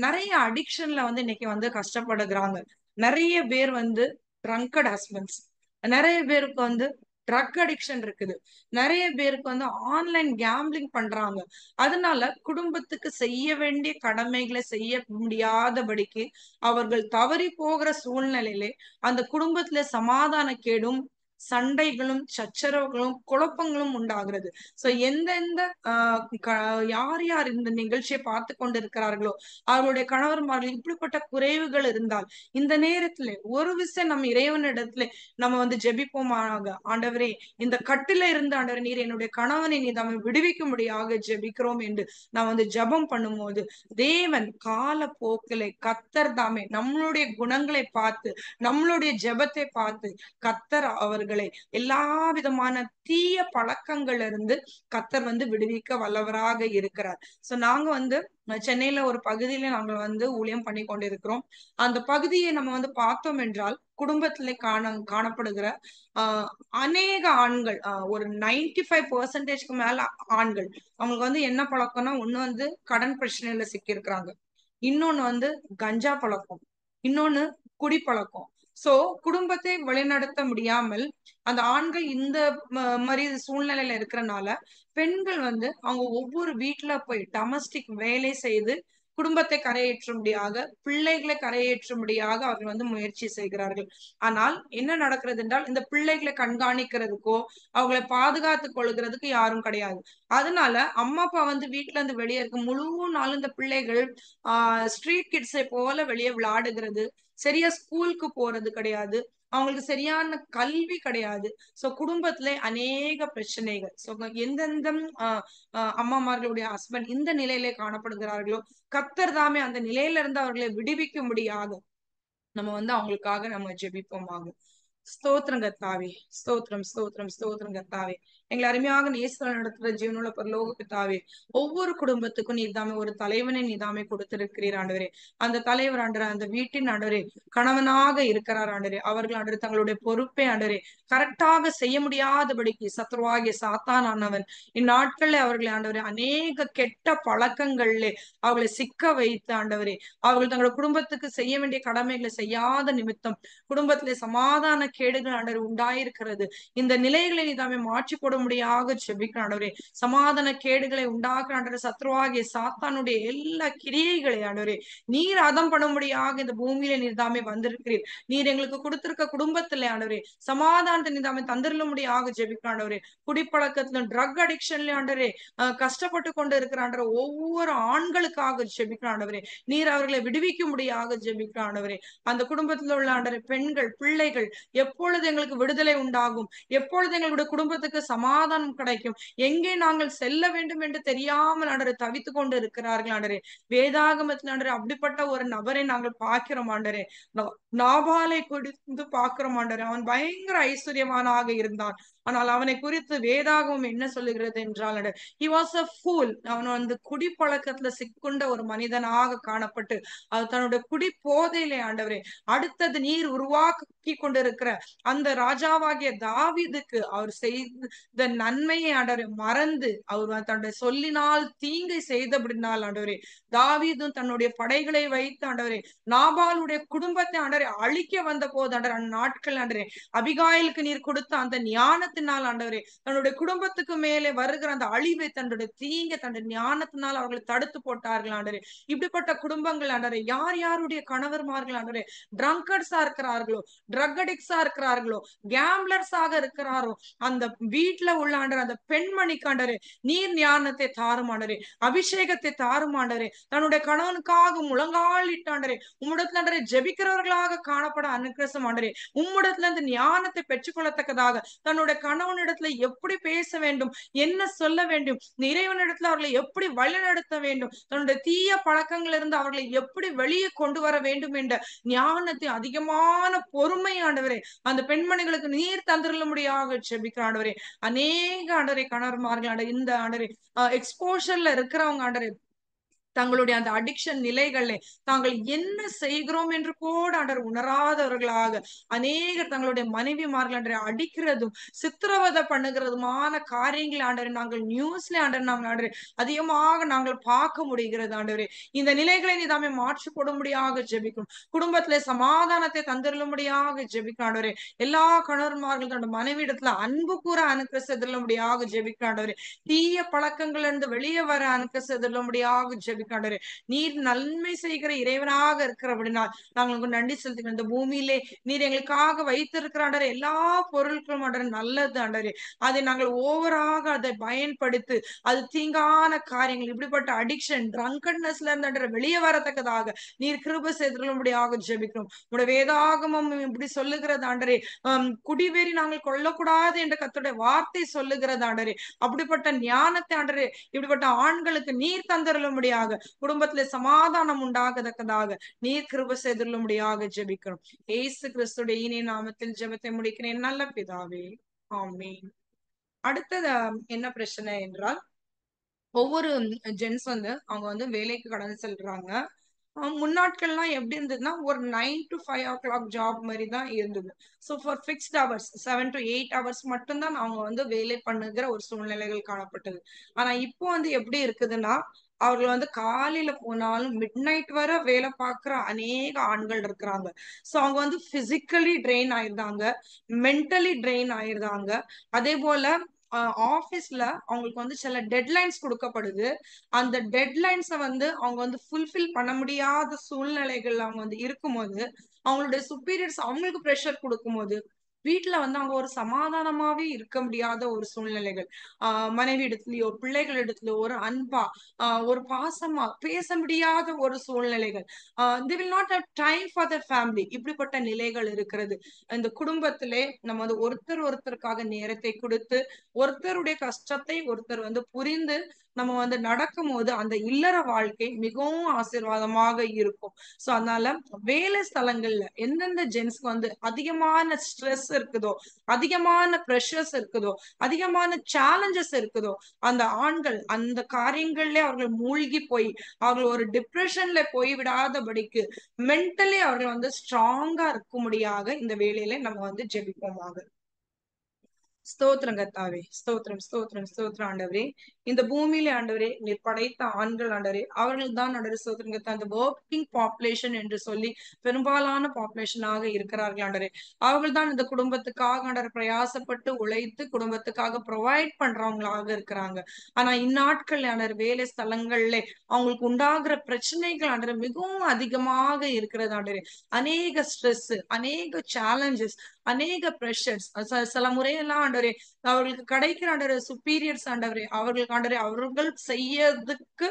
நிறைய அடிக்ஷன்ல வந்து இன்னைக்கு வந்து கஷ்டப்படுகிறாங்க. நிறைய பேர் வந்து ட்ரங்கட் ஹஸ்பண்ட்ஸ், நிறைய பேருக்கு வந்து ட்ரக் அடிக்ஷன் இருக்குது. நிறைய பேருக்கு வந்து ஆன்லைன் கேம்பிளிங் பண்றாங்க. அதனால குடும்பத்துக்கு செய்ய வேண்டிய கடமைகளை செய்ய முடியாதபடிக்கு அவர்கள் தவறி போகிற சூழ்நிலையிலே அந்த குடும்பத்துல சமாதான கேடும், சண்டைகளும், சச்சரவுகளும், குழப்பங்களும் உண்டாகிறது. சோ எந்தெந்த யார் யார் இந்த நிகழ்ச்சியை பார்த்து கொண்டிருக்கிறார்களோ அவர்களுடைய கணவர்மார்கள் இப்படிப்பட்ட குறைவுகள் இருந்தால் இந்த நேரத்துல ஒரு விஷயம் நம்ம இறைவனிடத்துல நம்ம வந்து ஜெபிப்போமாக. ஆண்டவரே, இந்த கட்டில இருந்து ஆண்டவரே நீர் என்னுடைய கணவனை நீ நம்ம விடுவிக்கும்படியாக ஜெபிக்கிறோம் என்று நான் வந்து ஜெபம் பண்ணும்போது தேவன் கால போக்கிலே கத்தர் தாமே நம்மளுடைய குணங்களை பார்த்து நம்மளுடைய ஜெபத்தை பார்த்து கத்தர் அவர்களை எல்லா விதமான தீய பழக்கங்கள்ல இருந்து கத்தர் வந்து விடுவிக்க வல்லவராக இருக்கிறார். சோ நாங்க வந்து சென்னையில ஒரு பகுதியில நாங்கள் வந்து ஊழியம் பண்ணி கொண்டிருக்கிறோம். அந்த பகுதியை நம்ம வந்து பார்த்தோம் என்றால் குடும்பத்திலே காணப்படுகிற ஆஹ் அநேக ஆண்கள், ஒரு 95% மேல ஆண்கள், அவங்களுக்கு வந்து என்ன பழக்கம்னா, ஒண்ணு வந்து கடன் பிரச்சனையில சிக்கி இருக்கிறாங்க, இன்னொன்னு வந்து கஞ்சா பழக்கம், இன்னொன்னு குடிப்பழக்கம். சோ குடும்பத்தை வழிநடத்த முடியாமல் அந்த ஆண்கள் இந்த மாதிரி சூழ்நிலையில இருக்கிறனால பெண்கள் வந்து அவங்க ஒவ்வொரு வீட்டுல போய் டொமஸ்டிக் வேலை செய்து குடும்பத்தை கரையேற்றும்படியாக, பிள்ளைகளை கரையேற்றும்படியாக அவர்கள் வந்து முயற்சி செய்கிறார்கள். ஆனால் என்ன நடக்கிறது என்றால், இந்த பிள்ளைகளை கண்காணிக்கிறதுக்கோ அவங்களை பாதுகாத்துக் கொள்கிறதுக்கு யாரும் கிடையாது. அதனால அம்மா அப்பா வந்து வீட்டுல இருந்து வெளியே இருக்க முழு நாள் இந்த பிள்ளைகள் ஸ்ட்ரீட் கிட்ஸை போல வெளியே விளையாடுகிறது, சரியா ஸ்கூலுக்கு போறது கிடையாது, அவங்களுக்கு சரியான கல்வி கிடையாது. சோ குடும்பத்துல அநேக பிரச்சனைகள். சோ எந்தெந்த அம்மாமார்களுடைய ஹஸ்பண்ட் இந்த நிலையிலே காணப்படுகிறார்களோ கர்த்தர் தாமே அந்த நிலையில இருந்து அவர்களை விடுவிக்கும்படியாக நம்ம வந்து அவங்களுக்காக நம்ம ஜெபிப்போமாக. ஸ்தோத்திரம் கர்த்தாவே, ஸ்தோத்திரம் ஸ்தோத்திரம் ஸ்தோத்திரம் கர்த்தாவே. எங்களை அருமையாக நேசம் நடத்துற ஜீவனுள்ள பரலோக பிதாவே, ஒவ்வொரு குடும்பத்துக்கும் நீதாமே ஒரு தலைவனை நீதாமே கொடுத்திருக்கிறீர் ஆண்டவரே. அந்த தலைவர் ஆண்டவரே அந்த வீட்டின் ஆண்டவரே கணவனாக இருக்கிறார் ஆண்டவரே. அவர்கள் ஆண்டவரே தங்களுடைய பொறுப்பை ஆண்டவரே கரெக்டாக செய்ய முடியாதபடிக்கு சத்ருவாகிய சாத்தான் ஆனவன் இந்நாட்கள்ல அவர்களை ஆண்டவரே அநேக கெட்ட பழக்கங்கள்ல அவர்களை சிக்க வைத்து ஆண்டவரே அவர்கள் தங்களுடைய குடும்பத்துக்கு செய்ய வேண்டிய கடமைகளை செய்யாத நிமித்தம் குடும்பத்திலே சமாதான கேடுகள் ஆண்டவர் உண்டாயிருக்கிறது. இந்த நிலைகளை நீதாமே மாற்றி போட முடியாக ஜெபிக்கிறேன் ஆண்டவரே. சமாதான கேடுகளை உண்டாக்குற ஆண்டவரே சத்ருவாகிய சாத்தானுடைய எல்லா கிரியைகளை ஆண்டவரே நீர் அதம் பண்ண முடியாக இந்த பூமியில நீர் தாமே வந்திருக்கிறீர். நீர் எங்களுக்கு கொடுத்திருக்க குடும்பத்துல ஆண்டவரே சமாதானத்தை நீர் தாமே தந்திரல முடியாக ஜெபிக்கிறேன் ஆண்டவரே. குடிப்பழக்கத்துல ட்ரக் அடிக்ஷன்ல ஆண்டவரே கஷ்டப்பட்டு கொண்டு இருக்கிற ஆண்டவரே ஒவ்வொரு ஆண்களுக்காக ஜெபிக்கிறேன் ஆண்டவரே. நீர் அவர்களை விடுவிக்க முடியாக ஜெபிக்கிறேன் ஆண்டவரே. அந்த குடும்பத்துல உள்ள ஆண்டவரே பெண்கள், பிள்ளைகள் எப்பொழுது எங்களுக்கு விடுதலை உண்டாகும், எப்பொழுது எங்களுடைய குடும்பத்துக்கு சமாதானம் கிடைக்கும், எங்கே நாங்கள் செல்ல வேண்டும் என்று தெரியாமல் ஆண்டவரே தவித்துக் கொண்டு இருக்கிறார்கள் ஆண்டவரே. வேதாகமத்தில் ஆண்டவரே அப்படிப்பட்ட ஒரு நபரை நாங்கள் பார்க்கிறோம் ஆண்டவரே. நாபாலை குறித்து பார்க்கிறோம் ஆண்டவரே. அவன் பயங்கர ஐஸ்வர்யவானாக இருந்தான். ஆனால் அவனை குறித்து வேதாகமம் என்ன சொல்லுகிறது என்றால் he was a fool. அவன் வந்து குடிப்பழக்கத்துல சிக்குண்ட ஒரு மனிதனாக காணப்பட்டு அது தன்னுடைய குடி போதையிலே ஆண்டவரே அடுத்தது நீர் உருவாக்கி கொண்டிருக்கிற அந்த ராஜாவாகிய தாவீதுக்கு அவர் செய்த நன்மையை ஆண்டவரே மறந்து அவர் தன்னுடைய சொல்லினால் தீங்கை செய்தபடினால் ஆண்டவரே தாவீதும் தன்னுடைய படைகளை வைத்து ஆண்டவரே நாபாலுடைய குடும்பத்தை ஆண்டவரே அழிக்க வந்த போது ஆண்டவர் அந்த நாட்கள் ஆண்டவரே அபிகாயிலுக்கு நீர் கொடுத்த அந்த ஞானத்தினால் ஆண்டவரே தன்னுடைய குடும்பத்துக்கு மேலே வருகிற அந்த அழிவை தன்னுடைய தீங்கை தன்னுடைய ஞானத்தினால் அவர்களை தடுத்து போட்டார்கள் ஆண்டவரே. இப்படிப்பட்ட குடும்பங்கள் ஆண்டவரே யார் யாருடைய கணவர்மார்கள் ஆண்டவரே ட்ரங்கர்ஸா இருக்கிறார்களோ, ட்ரக் அடிக்ட்ஸா இருக்கிறார்களோ, கேம்ப்லர்ஸாக இருக்கிறாரோ அந்த வீட்டுல உள்ள ஆண்டவர் அந்த பெண்மணிக்கு ஆண்டவரே நீர் ஞானத்தை தாருமாண்டரே, அபிஷேகத்தை தாருமாண்டரே, தன்னுடைய கணவனுக்காக முழங்காலிட்டாண்டரே உம்மிடத்துல ஆண்டவரே ஜெபிக்கிறவர்களாக காணப்பட அனுக்கிரசம் ஆண்டரே. உம்மிடத்துல இந்த ஞானத்தை பெற்றுக்கொள்ளத்தக்கதாக தன்னுடைய கணவனிடத்துல எப்படி பேச வேண்டும், என்ன சொல்ல வேண்டும், இறைவனிடத்துல அவர்களை எப்படி வழிநடத்த வேண்டும், தன்னுடைய தீய பழக்கங்கள் இருந்து அவர்களை எப்படி வெளியே கொண்டு வர வேண்டும் என்ற ஞானத்தை அதிகமான பொறுமை ஆண்டவரே அந்த பெண்மணிகளுக்கு நீர் தந்திரல முடியாக ஜெபிக்கிற ஆண்டவரே. அநேக ஆண்டவரே கணவர்மார்கள் ஆண்டவரே இந்த ஆண்டவரே எக்ஸ்போஷர்ல இருக்கிறவங்க ஆண்டவரே தங்களுடைய அந்த அடிக்ஷன் நிலைகளை தாங்கள் என்ன செய்கிறோம் என்று கூட ஆண்டவர் உணராதவர்களாக அநேகர் தங்களுடைய மனைவிமார்கள் ஆண்டவரை அடிக்கிறதும் சித்திரவதை பண்ணுகிறதுமான காரியங்களை ஆண்டவரை நாங்கள் நியூஸ்ல ஆண்டவரை அதிகமாக நாங்கள் பார்க்க முடிகிறது. ஆண்டவரே, இந்த நிலைகளை நீ தாமே மாற்றி கொடும்படியாக ஜெபிக்கும். குடும்பத்திலே சமாதானத்தை தந்திருளும்படியாக ஜெபிக்கும் ஆண்டவரே. எல்லா கணவன்மார்கள் தன்னோட மனைவி இடத்துல அன்பு கூற அனுக்க செதிருளும்படியாக ஜெபிக்கும் ஆண்டவரே. தீய பழக்கங்கள் இருந்து வெளியே வர அனுக்க செதிருளும்படியாக ஜெபிக்கும் ஆண்டவரே. நீர் நன்மை செய்கிற இறைவனாக இருக்கிறபடினால் நாங்கள் உங்களுக்கு நன்றி செலுத்துகிறோம். இந்த பூமியிலே நீர் எங்களுக்காக வைத்திருக்கிற ஆண்டவரே எல்லா பொருட்களும் ஆண்டவரே நல்லது ஆண்டவரே. அதை நாங்கள் ஓவராக அதை பயன்படுத்தி அது தீங்கான காரியங்கள் இப்படிப்பட்ட அடிக்ஷன் ட்ரங்கன்னஸ்ல இருந்து ஆண்டவரே வெளியே வரத்தக்கதாக நீர் கிருபை செய்திருக்கும்படியாக ஜெபிக்கிறோம். உடைய வேதாகமம் இப்படி சொல்லுகிறது ஆண்டவரே. குடிவெறி நாங்கள் கொள்ளக்கூடாது என்ற கர்த்தருடைய வார்த்தை சொல்லுகிறது ஆண்டவரே. அப்படிப்பட்ட ஞானத்தை ஆண்டவரே இப்படிப்பட்ட ஆண்களுக்கு நீர் தந்திருளும்படியாக குடும்பத்திலே சமாதானம் உண்டாகத்தக்கதாக நீர் கிருபை செய்திருளும்படியாக ஜெபிக்கிறோம். இயேசு கிறிஸ்துடைய இனிய நாமத்தில் ஜெபத்தை முடிக்கிறேன் நல்ல பிதாவே, ஆமென். அடுத்தது என்ன பிரச்சனை என்றால், ஒவ்வொரு ஜென்ஸ் அவங்க வேலைக்கு கடந்து செல்றாங்க. முன்னாட்கள்லாம் எப்படி இருந்ததுன்னா ஒரு 9 to 5 o'clock ஜாப் மாதிரி தான் இருந்தது. So for fixed hours 7 to 8 hours மட்டும்தான் அவங்க வேலை பண்ணுகிற ஒரு சூழ்நிலைகள் காணப்பட்டது. ஆனா இப்போ எப்படி இருக்குதுன்னா, அவர்கள் காலையில போனாலும் மிட் நைட் வரை வேலை பார்க்குற அநேக ஆண்கள் இருக்கிறாங்க. ஸோ அவங்க பிசிக்கலி ட்ரெயின் ஆயிருந்தாங்க, மென்டலி ட்ரெயின் ஆயிருந்தாங்க. அதே போல ஆபீஸ்ல அவங்களுக்கு சில டெட்லைன்ஸ் கொடுக்கப்படுது. அந்த டெட்லைன்ஸை அவங்க ஃபுல்ஃபில் பண்ண முடியாத சூழ்நிலைகள் அவங்க இருக்கும்போது, அவங்களுடைய சுப்பீரியர்ஸ் அவங்களுக்கு ப்ரெஷர் கொடுக்கும்போது, வீட்டுல அவங்க ஒரு சமாதானமாவே இருக்க முடியாத ஒரு சூழ்நிலைகள். மனைவி இடத்துலயோ பிள்ளைகள் இடத்துலயோ ஒரு அன்பா ஒரு பாசமா பேச முடியாத ஒரு சூழ்நிலைகள். they will not have time for their family. இப்படிப்பட்ட நிலைகள் இருக்கிறது. இந்த குடும்பத்திலே நம்ம ஒருத்தர் ஒருத்தருக்காக நேரத்தை கொடுத்து ஒருத்தருடைய கஷ்டத்தை ஒருத்தர் புரிந்து நம்ம நடக்கும் போது அந்த இல்லற வாழ்க்கை மிகவும் ஆசீர்வாதமாக இருக்கும். சோ அதனால வேலை ஸ்தலங்கள்ல எந்தெந்த ஜென்ஸ்க்கு அதிகமான ஸ்ட்ரெஸ் இருக்குதோ, அதிகமான ப்ரெஷர்ஸ் இருக்குதோ, அதிகமான சேலஞ்சஸ் இருக்குதோ, அந்த ஆண்கள் அந்த காரியங்கள்ல அவர்கள் மூழ்கி போய் அவர்கள் ஒரு டிப்ரெஷன்ல போய் விடாதபடிக்கு மென்டலி அவர்கள் ஸ்ட்ராங்கா இருக்கும்படியாக இந்த வேலையில நம்ம ஜெபிப்போமாக. ஸ்தோத்திரம் கர்த்தாவே, ஸ்தோத்திரம் ஸ்தோத்திரம் ஸ்தோத்திரம் ஆண்டவரே. இந்த பூமியில ஆண்டவரே நீர் படைத்த ஆண்கள் ஆண்டவரே, அவர்கள் தான் ஆண்டவரே ஸ்தோத்திரம் கர்த்தா அந்த ஒர்க்கிங் பாப்புலேஷன் என்று சொல்லி பெரும்பாலான பாப்புலேஷனாக இருக்கிறார்கள் ஆண்டவரே. அவர்கள் தான் இந்த குடும்பத்துக்காக ஆண்டவர் பிரயாசப்பட்டு உழைத்து குடும்பத்துக்காக ப்ரொவைட் பண்றவங்களாக இருக்கிறாங்க. ஆனா இந்நாட்கள் ஆண்டவர் வேலை ஸ்தலங்கள்ல அவங்களுக்கு உண்டாகிற பிரச்சனைகள் ஆண்டவர் மிகவும் அதிகமாக இருக்கிறது ஆண்டவரே. அநேக ஸ்ட்ரெஸ், அநேக சேலஞ்சஸ், அநேக ப்ரெஷர்ஸ். சில முறையெல்லாம் ஆண்டவரே அவர்களுக்கு கிடைக்கிற ஆண்டவரே சுப்பீரியர்ஸ் ஆண்டவரே அவர்களுக்கு ஆண்டவரே அவர்கள் செய்யறதுக்கு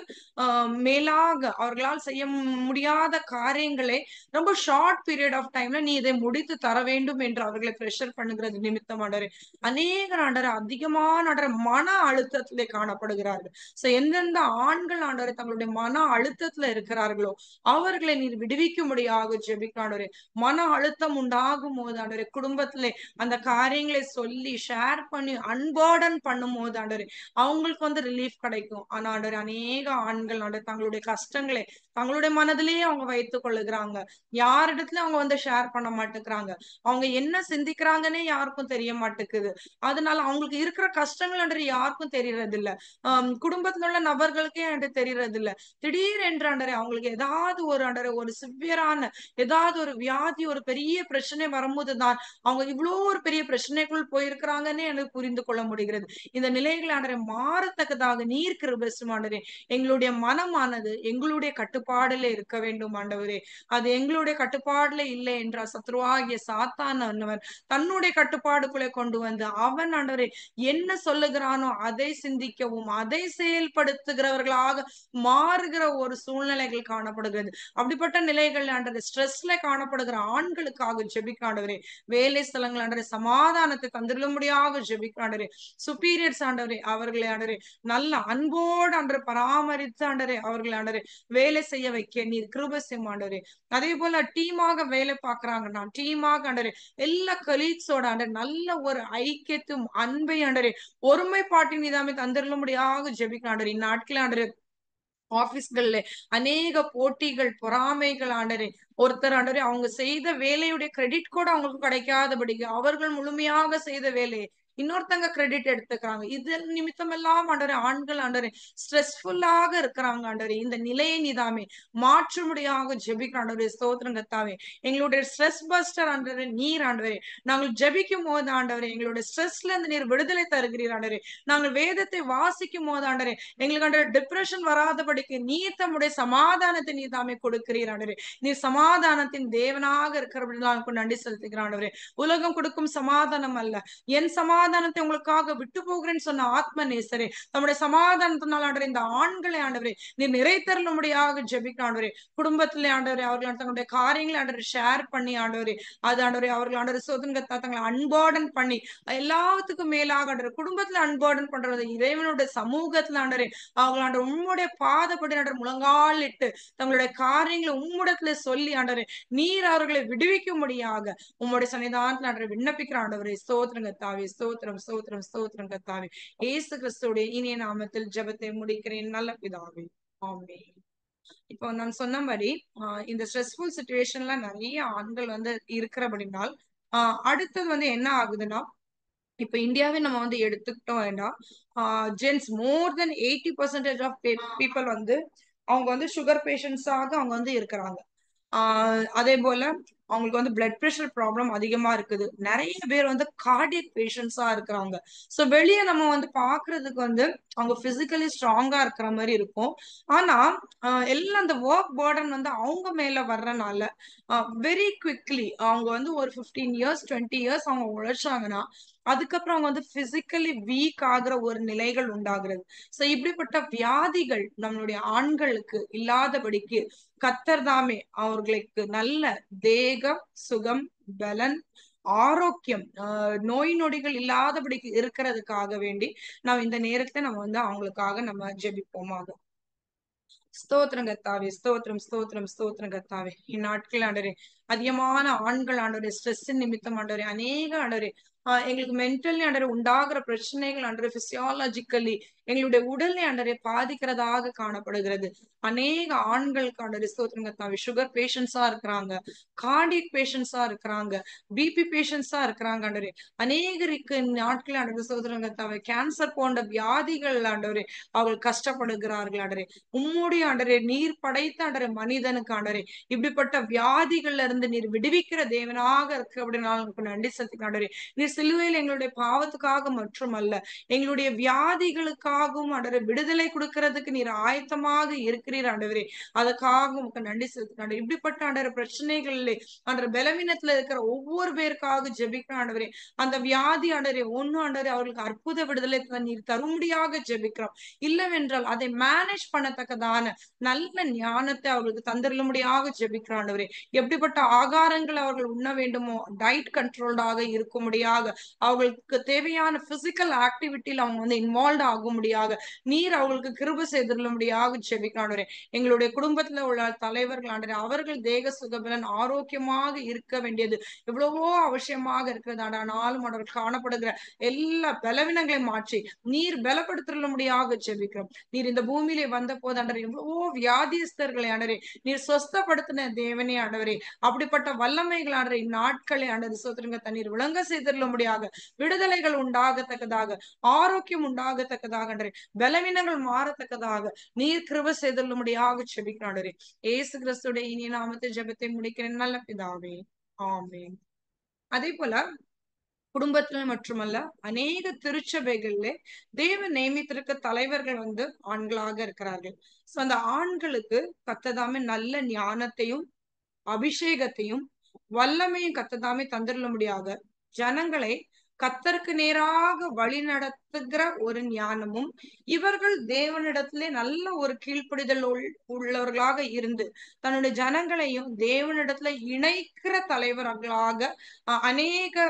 மேலாக அவர்களால் செய்ய முடியாத காரியங்களை ரொம்ப ஷார்ட் பீரியட் ஆஃப் டைம்ல நீ இதை முடித்து தர வேண்டும் என்று அவர்களை ப்ரெஷர் பண்ணுகிறது நிமித்தம் ஆண்டவரே அநேக ஆண்டவரே அதிகமான ஆண்டவரே மன அழுத்தத்திலே காணப்படுகிறார்கள். சோ எந்தெந்த ஆண்கள் ஆண்டவரே தங்களுடைய மன அழுத்தத்துல இருக்கிறார்களோ அவர்களை நீர் விடுவிக்கும்படியாக ஜெபிக்காண்டவரே. மன அழுத்தம் உண்டாகும் போது ஆண்டவரே குடும்பத்திலே அந்த காரியங்களை சொல்லி ஷேர் பண்ணி அன்பர்டன் பண்ணும் போது ஆண்டவரே அவங்களுக்கு ரிலீஃப் கிடைக்கும். ஆனா ஆண்டவரே அநேக ஆண்கள் ஆண்டவரே தங்களுடைய கஷ்டங்களை தங்களுடைய மனதிலேயே அவங்க வைத்துக் கொள்ளுகிறாங்க. யாரிடத்துல அவங்க ஷேர் பண்ண மாட்டேங்கிறாங்க. அவங்க என்ன சிந்திக்கிறாங்கன்னே யாருக்கும் தெரிய மாட்டேங்குது. அதனால அவங்களுக்கு இருக்கிற கஷ்டங்கள் ஆண்டவரே யாருக்கும் தெரியறது இல்ல. குடும்பத்துல உள்ள நபர்களுக்கே ஆண்டவரே தெரியறது இல்ல. திடீர் என்று ஆண்டவரே அவங்களுக்கு ஏதாவது ஒரு ஆண்டவரே ஒரு சிவியரான ஏதாவது ஒரு வியாதி ஒரு பெரிய பிரச்சனை வரும்போதுதான் அவங்க இவ்வளவு ஒரு பெரிய பிரச்சனைக்குள் போயிருக்கிறாங்கன்னு எனக்கு புரிந்து கொள்ள முடிகிறது. இந்த நிலைகளை ஆண்டவரே மாறத்தக்கதாக நீர் கிருபை செய்யும் ஆண்டவரே. எங்களுடைய மனமானது எங்களுடைய கட்டுப்பாடுல இருக்க வேண்டும் ஆண்டவரே. அது எங்களுடைய கட்டுப்பாடுல இல்லை என்றால் சத்ருவாகிய சாத்தான் ஆண்டவர் தன்னுடைய கட்டுப்பாடுக்குள்ளே கொண்டு வந்து அவன் ஆண்டவரே என்ன சொல்லுகிறானோ அதை சிந்திக்கவும் அதை செயல்படுத்துகிறவர்களாக மாறுகிற ஒரு சூழ்நிலைகள் காணப்படுகிறது. அப்படிப்பட்ட நிலைகள் ஆண்டவரே ஸ்ட்ரெஸ்ல காணப்படுகிற ஆண்களுக்காக ஜெபிக்காண்டவரே. வேலை ஸ்தலங்கள் ஆண்டவரே சமாதானத்தை தந்திருளும்படியாக ஜெபிக்காண்டவரே. சுப்பீரியர்ஸ் ஆண்டவரே அவர்களை ஆண்டவரே நல்ல அன்போடு ஆண்டவரே பராமரித்து ஆண்டவரே அவர்களை ஆண்டவரே வேலை செய்ய வைக்க நீர் கிருபை செய்யும் ஆண்டவரே. அதே போல டீமாக வேலை பார்க்கறாங்கன்னா டீமாக ஆண்டவரே எல்லா கலீக்ஸோட ஆண்டவரே நல்ல ஒரு ஐக்கியத்தும் அன்பை ஆண்டவரே ஒருமைப்பாட்டின் மீதாமே தந்திருளும்படியாக ஜெபிக்காண்டவரே. இந்நாட்கள் ஆண்டவரே ஆபீஸ்கள்ல அநேக போட்டிகள், பொறாமைகள் ஆண்டவரே. ஒருத்தர் ஆண்டவரே அவங்க செய்த வேலையுடைய கிரெடிட் கூட அவங்களுக்கு கிடைக்காதபடிக்கு, அவர்கள் முழுமையாக செய்த வேலையை இன்னொருத்தங்க கிரெடிட் எடுத்துக்கிறாங்க. இது நிமித்தமெல்லாம் ஆண்டவரே ஆண்கள் ஆண்டவரே ஸ்ட்ரெஸ்ஃபுல்லாக இருக்கிறாங்க ஆண்டவரே. இந்த நிலையை நீதாமே மாற்றும்படியாக ஜெபிக்கிறோம் ஆண்டவரே. ஸ்தோத்திரம் கர்த்தாவே. எங்களுடைய ஸ்ட்ரெஸ் பஸ்டர் ஆண்டவரே நீர் ஆண்டவரே. நாங்கள் ஜெபிக்கும் போது ஆண்டவரே எங்களுடைய ஸ்ட்ரெஸ்ல இருந்து நீர் விடுதலை தருகிறீர் ஆண்டவரே. நாங்கள் வேதத்தை வாசிக்கும் போது ஆண்டவரே எங்களுக்கு ஆண்டவரே டிப்ரெஷன் வராதபடிக்கு நீர் தம்முடைய சமாதானத்தை நீர் தாமே கொடுக்கிறீர் ஆண்டவரே. நீர் சமாதானத்தின் தேவனாக இருக்கிறபடினால் நன்றி செலுத்துகிறேன் ஆண்டவரே. உலகம் கொடுக்கும் சமாதானம் அல்ல, என் சமாதானத்தை உங்களுக்காக விட்டு போகிறேன்னு சொன்ன ஆத்ம நேசரே, நம்முடைய சமாதானத்தினால் ஆண்டவரே இந்த ஆண்களை ஆண்டவரே நீர் நிறைத்தருளும்படியாக ஜெபிக்கிறேன் ஆண்டவரே. குடும்பத்திலே ஆண்டவரே அவர்கள் தங்களுடைய காரியங்களை ஆண்டவரை ஷேர் பண்ணி ஆண்டவரே, அது ஆண்டவரே அவர்கள் ஆண்டவரை சோதனை தங்களை அன்பர்டன் பண்ணி எல்லாத்துக்கும் மேலாக ஆண்டவரே குடும்பத்துல அன்பர்டன் பண்றது, இறைவனுடைய சமூகத்துல ஆண்டவரே அவங்க ஆண்டவர் உம்முடைய பாதப்படி ஆண்டவர் முழங்கால் இட்டு தங்களுடைய காரியங்களை உம்முடத்துல சொல்லி ஆண்டவரே நீர் அவர்களை விடுவிக்கும்படியாக உம்முடைய சன்னிதானத்துல ஆண்டவரை விண்ணப்பிக்கிற ஆண்டவரே. ஸ்தோத்திரம் கர்த்தாவே. ஸ்தோத்திரம் ஸ்தோத்திரம் ஸ்தோத்திரம் கர்த்தாவே. இயேசு கிறிஸ்துடைய இனிய நாமத்தில் ஜெபத்தை முடிக்கிறேன் நல்ல பிதாவே. ஆமென். இப்போ நான் சொன்னபடி இந்த ஸ்ட்ரெஸ்ஃபுல் சுச்சுவேஷன்ல நிறைய ஆண்கள் வந்து இருக்கிறபடினால் அடுத்தது என்ன ஆகுதுன்னா, இப்ப இந்தியாவே நம்ம எடுத்துக்கிட்டோம் வேண்டாம், gents more then 80% of people அவங்க சுகர் பேஷண்ட்ஸாக அவங்க இருக்கிறாங்க. அதே போல அவங்களுக்கு பிளட் பிரஷர் ப்ராப்ளம் அதிகமா இருக்குது. நிறைய பேர் கார்டியக் பேஷண்ட்ஸா இருக்கிறாங்க. சோ வெளியே நம்ம பாக்குறதுக்கு அவங்க பிசிக்கலி ஸ்ட்ராங்கா இருக்கிற மாதிரி இருக்கும். ஆனா எல்லாம் அந்த ஒர்க் பர்டன் அவங்க மேல வர்றனால வெரி குவிக்லி அவங்க ஒரு 15 இயர்ஸ் 20 இயர்ஸ் அவங்க உழைச்சாங்கன்னா அதுக்கப்புறம் அவங்க பிசிக்கலி வீக் ஆகுற ஒரு நிலைகள் உண்டாகிறது. சோ இப்படிப்பட்ட வியாதிகள் நம்மளுடைய ஆண்களுக்கு இல்லாதபடிக்கு கர்த்தர் தாமே அவர்களுக்கு நல்ல தேகம், சுகம், பலன், ஆரோக்கியம், நோய் நொடிகள் இல்லாதபடிக்கு இருக்கிறதுக்காக வேண்டி நாம் இந்த நேரத்துல நம்ம அவங்களுக்காக நம்ம ஜெபிப்போமாக. ஸ்தோத்திரம் கர்த்தாவே. ஸ்தோத்திரம் ஸ்தோத்திரம் ஸ்தோத்திரம் கர்த்தாவே. இந்நாட்கள் ஆண்டவரே அதிகமான ஆண்கள் ஆண்டவரே ஸ்ட்ரெஸ் நிமித்தம் ஆண்டவரே அநேக ஆண்டவரே எங்களுக்கு மென்டலி ஆண்டவரே உண்டாகிற பிரச்சனைகள் ஆண்டவரே பிசியாலஜிக்கலி எங்களுடைய உடலை ஆண்டவரே பாதிக்கிறதாக காணப்படுகிறது. அநேக ஆண்களுக்கு ஆண்டவரே ஸ்தோத்திரம் கர்த்தாவே சுகர் பேஷண்ட்ஸா இருக்கிறாங்க, கார்டியக் பேஷண்ட்ஸா இருக்கிறாங்க, பிபி பேஷண்ட்ஸா இருக்கிறாங்க ஆண்டவரே. அநேகருக்கு நாட்கள் ஆண்டவரே ஸ்தோத்திரம் கர்த்தாவே கேன்சர் போன்ற வியாதிகள் ஆண்டவரே அவர்கள் கஷ்டப்படுகிறார்கள் ஆண்டவரே. உம்முடைய ஆண்டவரே நீர் படைத்த ஆண்டவரே மனிதனுக்கு ஆண்டவரே இப்படிப்பட்ட வியாதிகள்ல இருந்து நீர் விடுவிக்கிற தேவனாக இருக்கு அப்படின்னாலும் நன்றி செலுத்திக்கிறேன் ஆண்டவரே. நீர் சிலுவையில் எங்களுடைய பாவத்துக்காக மட்டுமல்ல எங்களுடைய வியாதிகளுக்காகவும் ஆண்டவரே விடுதலை கொடுக்கறதுக்கு நீர் ஆயத்தமாக இருக்கிறீர் ஆண்டவரே. அதுக்காக உங்களுக்கு நன்றி செலுத்திக்கிறேன். இப்படிப்பட்ட ஆண்டவரே பிரச்சனைகளிலே ஆண்டவரே பலவீனத்துல இருக்கிற ஒவ்வொரு பேருக்காக ஜெபிக்கிறோம் ஆண்டவரே. அந்த வியாதி ஆண்டவரே ஆண்டவரே அவர்களுக்கு அற்புத விடுதலை நீர் தரும்படியாக ஜெபிக்கிறோம். இல்லவென்றால் அதை மேனேஜ் பண்ணத்தக்கதான நல்ல ஞானத்தை அவர்களுக்கு தந்திரும்படியாக ஜெபிக்கிறோம் ஆண்டவரே. எப்படிப்பட்ட ஆகாரங்கள் அவர்கள் உண்ண வேண்டுமோ டயட் கண்ட்ரோல்டாக இருக்கும்படியாக அவர்களுக்கு தேவையான பிசிக்கல் ஆக்டிவிட்டியில அவங்க இன்வால்வ் ஆகும்படியாக நீர் அவர்களுக்கு கிருபை செய்திரும்படியாக ஜெபிக்கிறோம் ஆண்டவரே. எங்களுடைய குடும்பத்துல உள்ள தலைவர்கள் ஆண்டவரே அவர்கள் தேக சுகபலன் ஆரோக்கியமாக இருக்க வேண்டியது எவ்வளவோ அவசியமாக இருக்கிறது ஆனாலும் அவர்கள் காணப்படுகிற எல்லா பலவீனங்களையும் மாற்றி நீர் பலப்படுத்திரும்படியாக ஜெபிக்கிறோம். நீர் இந்த பூமியிலே வந்த போது ஆண்டவரே எவ்வளவோ வியாதிஸ்தர்களை ஆண்டவரே நீர் சொஸ்தப்படுத்தின தேவனே ஆண்டவரே. அப்படிப்பட்ட வல்லமைகள் ஆண்டவரே இந்நாட்களை ஆண்டவரே சோதரங்க தண்ணீர் விளங்க செய்திரும்படியாக விடுதலைகள் உண்டாகத்தக்கதாக ஆரோக்கியம் உண்டாகத்தக்கதாக ஆண்டவரே பலவீனங்கள் மாறத்தக்கதாக நீர் கிருபை செய்திரும்படியாக ஜெபிக்கிறோம் ஆண்டவரே. இயேசு கிறிஸ்துடைய இனிய நாமத்தில் ஜெபத்தை முடிக்கிறேன் நல்ல பிதாவே. ஆமென். அதே போல குடும்பத்துல மட்டுமல்ல அநேக திருச்சபைகள்ல தேவன் நியமித்திருக்க தலைவர்கள் ஆண்களாக இருக்கிறார்கள். சோ அந்த ஆண்களுக்கு கர்த்தர் நல்ல ஞானத்தையும் அபிஷேகத்தையும் வல்லமையும் கர்த்தர் தந்திரும்படியாக ஜனங்களை கர்த்தருக்கு நேராக வழி நடத்துகிற ஒரு ஞானமும் இவர்கள் தேவனிடத்திலே நல்ல ஒரு கீழ்ப்படிதல் உள்ளவர்களாக இருந்து தன்னுடைய ஜனங்களையும் தேவனிடத்துல இணைக்கிற தலைவர்களாக அநேக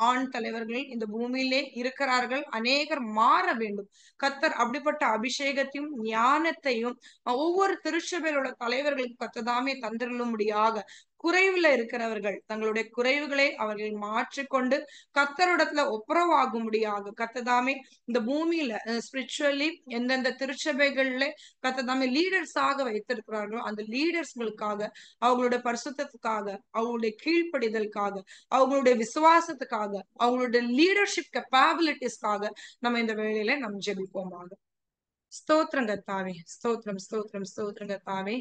ஆண் தலைவர்கள் இந்த பூமியிலே இருக்கிறார்கள். அநேகர் மாற வேண்டும். கர்த்தர் அப்படிப்பட்ட அபிஷேகத்தையும் ஞானத்தையும் ஒவ்வொரு திருச்சபையில் உள்ள தலைவர்களுக்கு கர்த்தர் தந்திரும்படியாக குறைவுல இருக்கிறவர்கள் தங்களுடைய குறைவுகளை அவர்கள் மாற்றிக்கொண்டு கர்த்தரிடத்துல ஒப்புரவாகும்படியாக கர்த்ததாமே இந்த பூமியில ஸ்பிரிச்சுவலி எந்தெந்த திருச்சபைகள்ல கர்த்ததாமே லீடர்ஸாக வைத்திருக்கிறார்களோ அந்த லீடர்ஸ்களுக்காக, அவங்களுடைய பரிசுத்தத்துக்காக, அவங்களுடைய கீழ்ப்படிதலுக்காக, அவங்களுடைய விசுவாசத்துக்காக, அவங்களுடைய லீடர்ஷிப் கெப்பாபிலிட்டிஸ்க்காக நம்ம இந்த வேளையில நம்ம ஜெபிப்போமாக. ஸ்தோத்திரம் கர்த்தாவே, ஸ்தோத்திரம் ஸ்தோத்திரம் ஸ்தோத்திரம் கர்த்தாவே.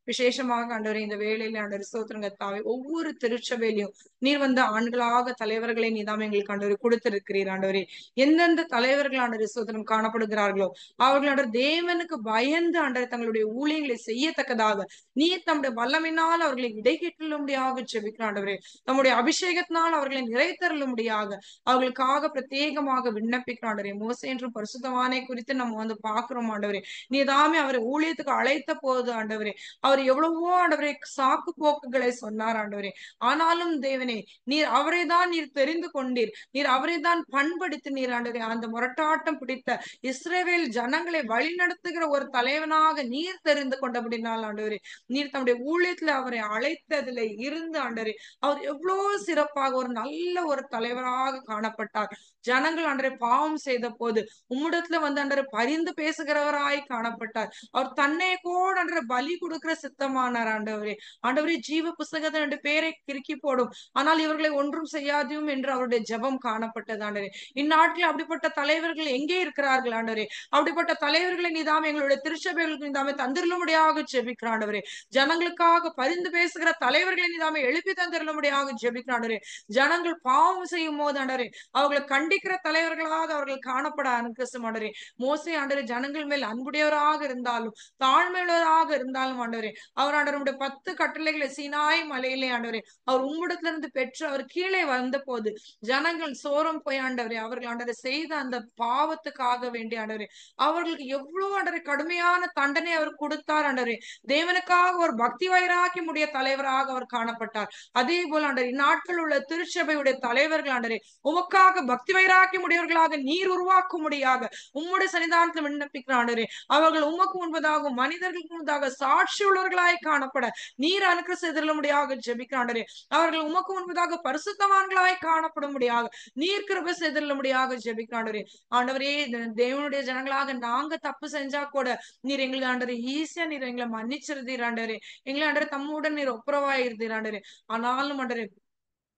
விசேஷமாக ஆண்டவரே இந்த வேளையில ஆண்டவர் ஸ்தோத்திரம் கர்த்தாவே, ஒவ்வொரு திருச்சபையிலையும் நீர் வந்து ஆண்களாக தலைவர்களை நீதாம் எங்களுக்கு ஆண்டவரே கொடுத்திருக்கிறீர் ஆண்டவரே. எந்தெந்த தலைவர்கள் ஆண்டவரே ஸ்தோத்திரம் காணப்படுகிறார்களோ அவர்கள் ஆண்டவர் தேவனுக்கு பயந்து ஆண்டவர் தங்களுடைய ஊழியங்களை செய்யத்தக்கதாக நீர் தம்முடைய வல்லமையினால் அவர்களை இடைகேட்டுள்ளும்படியாக ஜெபிக்கிற ஆண்டவரே. தம்முடைய அபிஷேகத்தினால் அவர்களை நிறைத்தருளும்படியாக அவர்களுக்காக பிரத்யேகமாக விண்ணப்பிக்கிற ஆண்டவரே. மோசே என்றும் பரிசுத்தவானை குறித்து நம்ம வந்து பார்க்கிறோம் ஆண்டவரே. நீதாமே அவரை ஊழியத்துக்கு அழைத்த போது ஆண்டவரே அவர் எவ்வளவோ ஆண்டவரே சாக்கு போக்குகளை சொன்னார் ஆண்டவரே. ஆனாலும் தேவனே நீர் அவரை தான் நீர் தெரிந்து கொண்டீர், நீர் அவரை தான் பண்படுத்தி நீர் ஆண்டவரே அந்த முரட்டாட்டம் பிடித்த இஸ்ரவேல் ஜனங்களை வழிநடத்துகிற ஒரு தலைவனாக நீர் தெரிந்து கொண்டபடினால் ஆண்டவரே நீர் தம்முடைய ஊழியத்துல அவரை அழைத்ததுல இருந்து ஆண்டவரே அவர் எவ்வளவு சிறப்பாக ஒரு நல்ல ஒரு தலைவராக காணப்பட்டார். ஜனங்கள் ஆண்டவரே பாவம் செய்த போது உம்மிடத்துல வந்து ஆண்டவரே பரிந்து பேசுகிறவராய் காணப்பட்டார். அவர் தன்னை கூட ஆண்டவரே பலி கொடுக்கிற சித்தமானார் ஆண்டவரே. ஆண்டவரே ஜீவ புஸ்தகத்தை 2 பேரை கிறுக்கி போடும், ஆனால் இவர்களை ஒன்றும் செய்யாதும் என்று அவருடைய ஜெபம் காணப்பட்டது ஆண்டவரே. இந்நாட்டில் அப்படிப்பட்ட தலைவர்கள் எங்கே இருக்கிறார்கள் ஆண்டவரே? அப்படிப்பட்ட தலைவர்களை நீதாமே எங்களுடைய திருச்சபைகளுக்கு நீதாமே தந்திருளும்படியாக ஜெபிக்கிற ஆண்டவரே. ஜனங்களுக்காக பரிந்து பேசுகிற தலைவர்களை நீதாமே எழுப்பி தந்திருளும்படியாக ஜெபிக்கிற ஆண்டவரே. ஜனங்கள் பாவம் செய்யும் போது ஆண்டவரே அவர்களை கண்டிக்கிற தலைவர்களாக அவர்கள் காணப்பட அனுகிரகம் ஆண்டவரே. மோசே ஆண்டவரே ஜனங்கள் மேல் அன்புடையவராக இருந்தாலும் தாழ்மையுள்ளவராக இருந்தாலும் ஆண்டவரே அவர் ஆண்டவருடைய 10 கட்டளைகளை சீனாய் மலையிலே ஆண்டவரே அவர் உம்மிடத்துல இருந்து பெற்று அவர் கீழே வந்த போது ஜனங்கள் சோரம் போய் ஆண்டவரே அவர்கள் ஆண்டவரை செய்த அந்த பாவத்துக்காக வேண்டிய ஆண்டவரே அவர்களுக்கு எவ்வளவு ஆண்டவரே கடுமையான தண்டனை அவர் கொடுத்தார் ஆண்டவரே. தேவனுக்காக ஒரு பக்தி வைராக்கி முடிய தலைவராக அவர் காணப்பட்டார். அதே போல ஆண்டவரே இந்நாட்கள் உள்ள திருச்சபையுடைய தலைவர்கள் ஆண்டவரே உமக்காக பக்தி வைராக்கி முடியவர்களாக நீர் உருவாக்கும்படியாக உம்முடைய சன்னிதானத்தில் விண்ணப்பிக்கிற ஆண்டவரே அவர்கள் உமக்கு முன்பதாகவும் மனிதர்களுக்கு முன்பதாக சாட்சி உள்ளவர்களாய் காணப்பட நீர் அனுக்கிரகம் செய்திருளும்படியாக ஜெபிக்கிற ஆண்டவரே. அவர்கள் உமக்கு முன்பதாக பரிசுத்தவான்களாய் காணப்படும்படியாக நீர் கிருபை செய்திருளும்படியாக ஜெபிக்கிற ஆண்டவரே. ஆண்டவரே தேவனுடைய ஜனங்களாக நாங்க தப்பு செஞ்சா கூட நீர் எங்களுக்கு ஆண்டவரே ஈஸியா நீர் எங்களை மன்னிச்சிருந்தீர் ஆண்டவரே. எங்களை ஆண்டவரே தம்முடன் நீர் ஒப்புரவாயிருந்தீர் ஆண்டவரே. ஆனாலும் ஆண்டவரே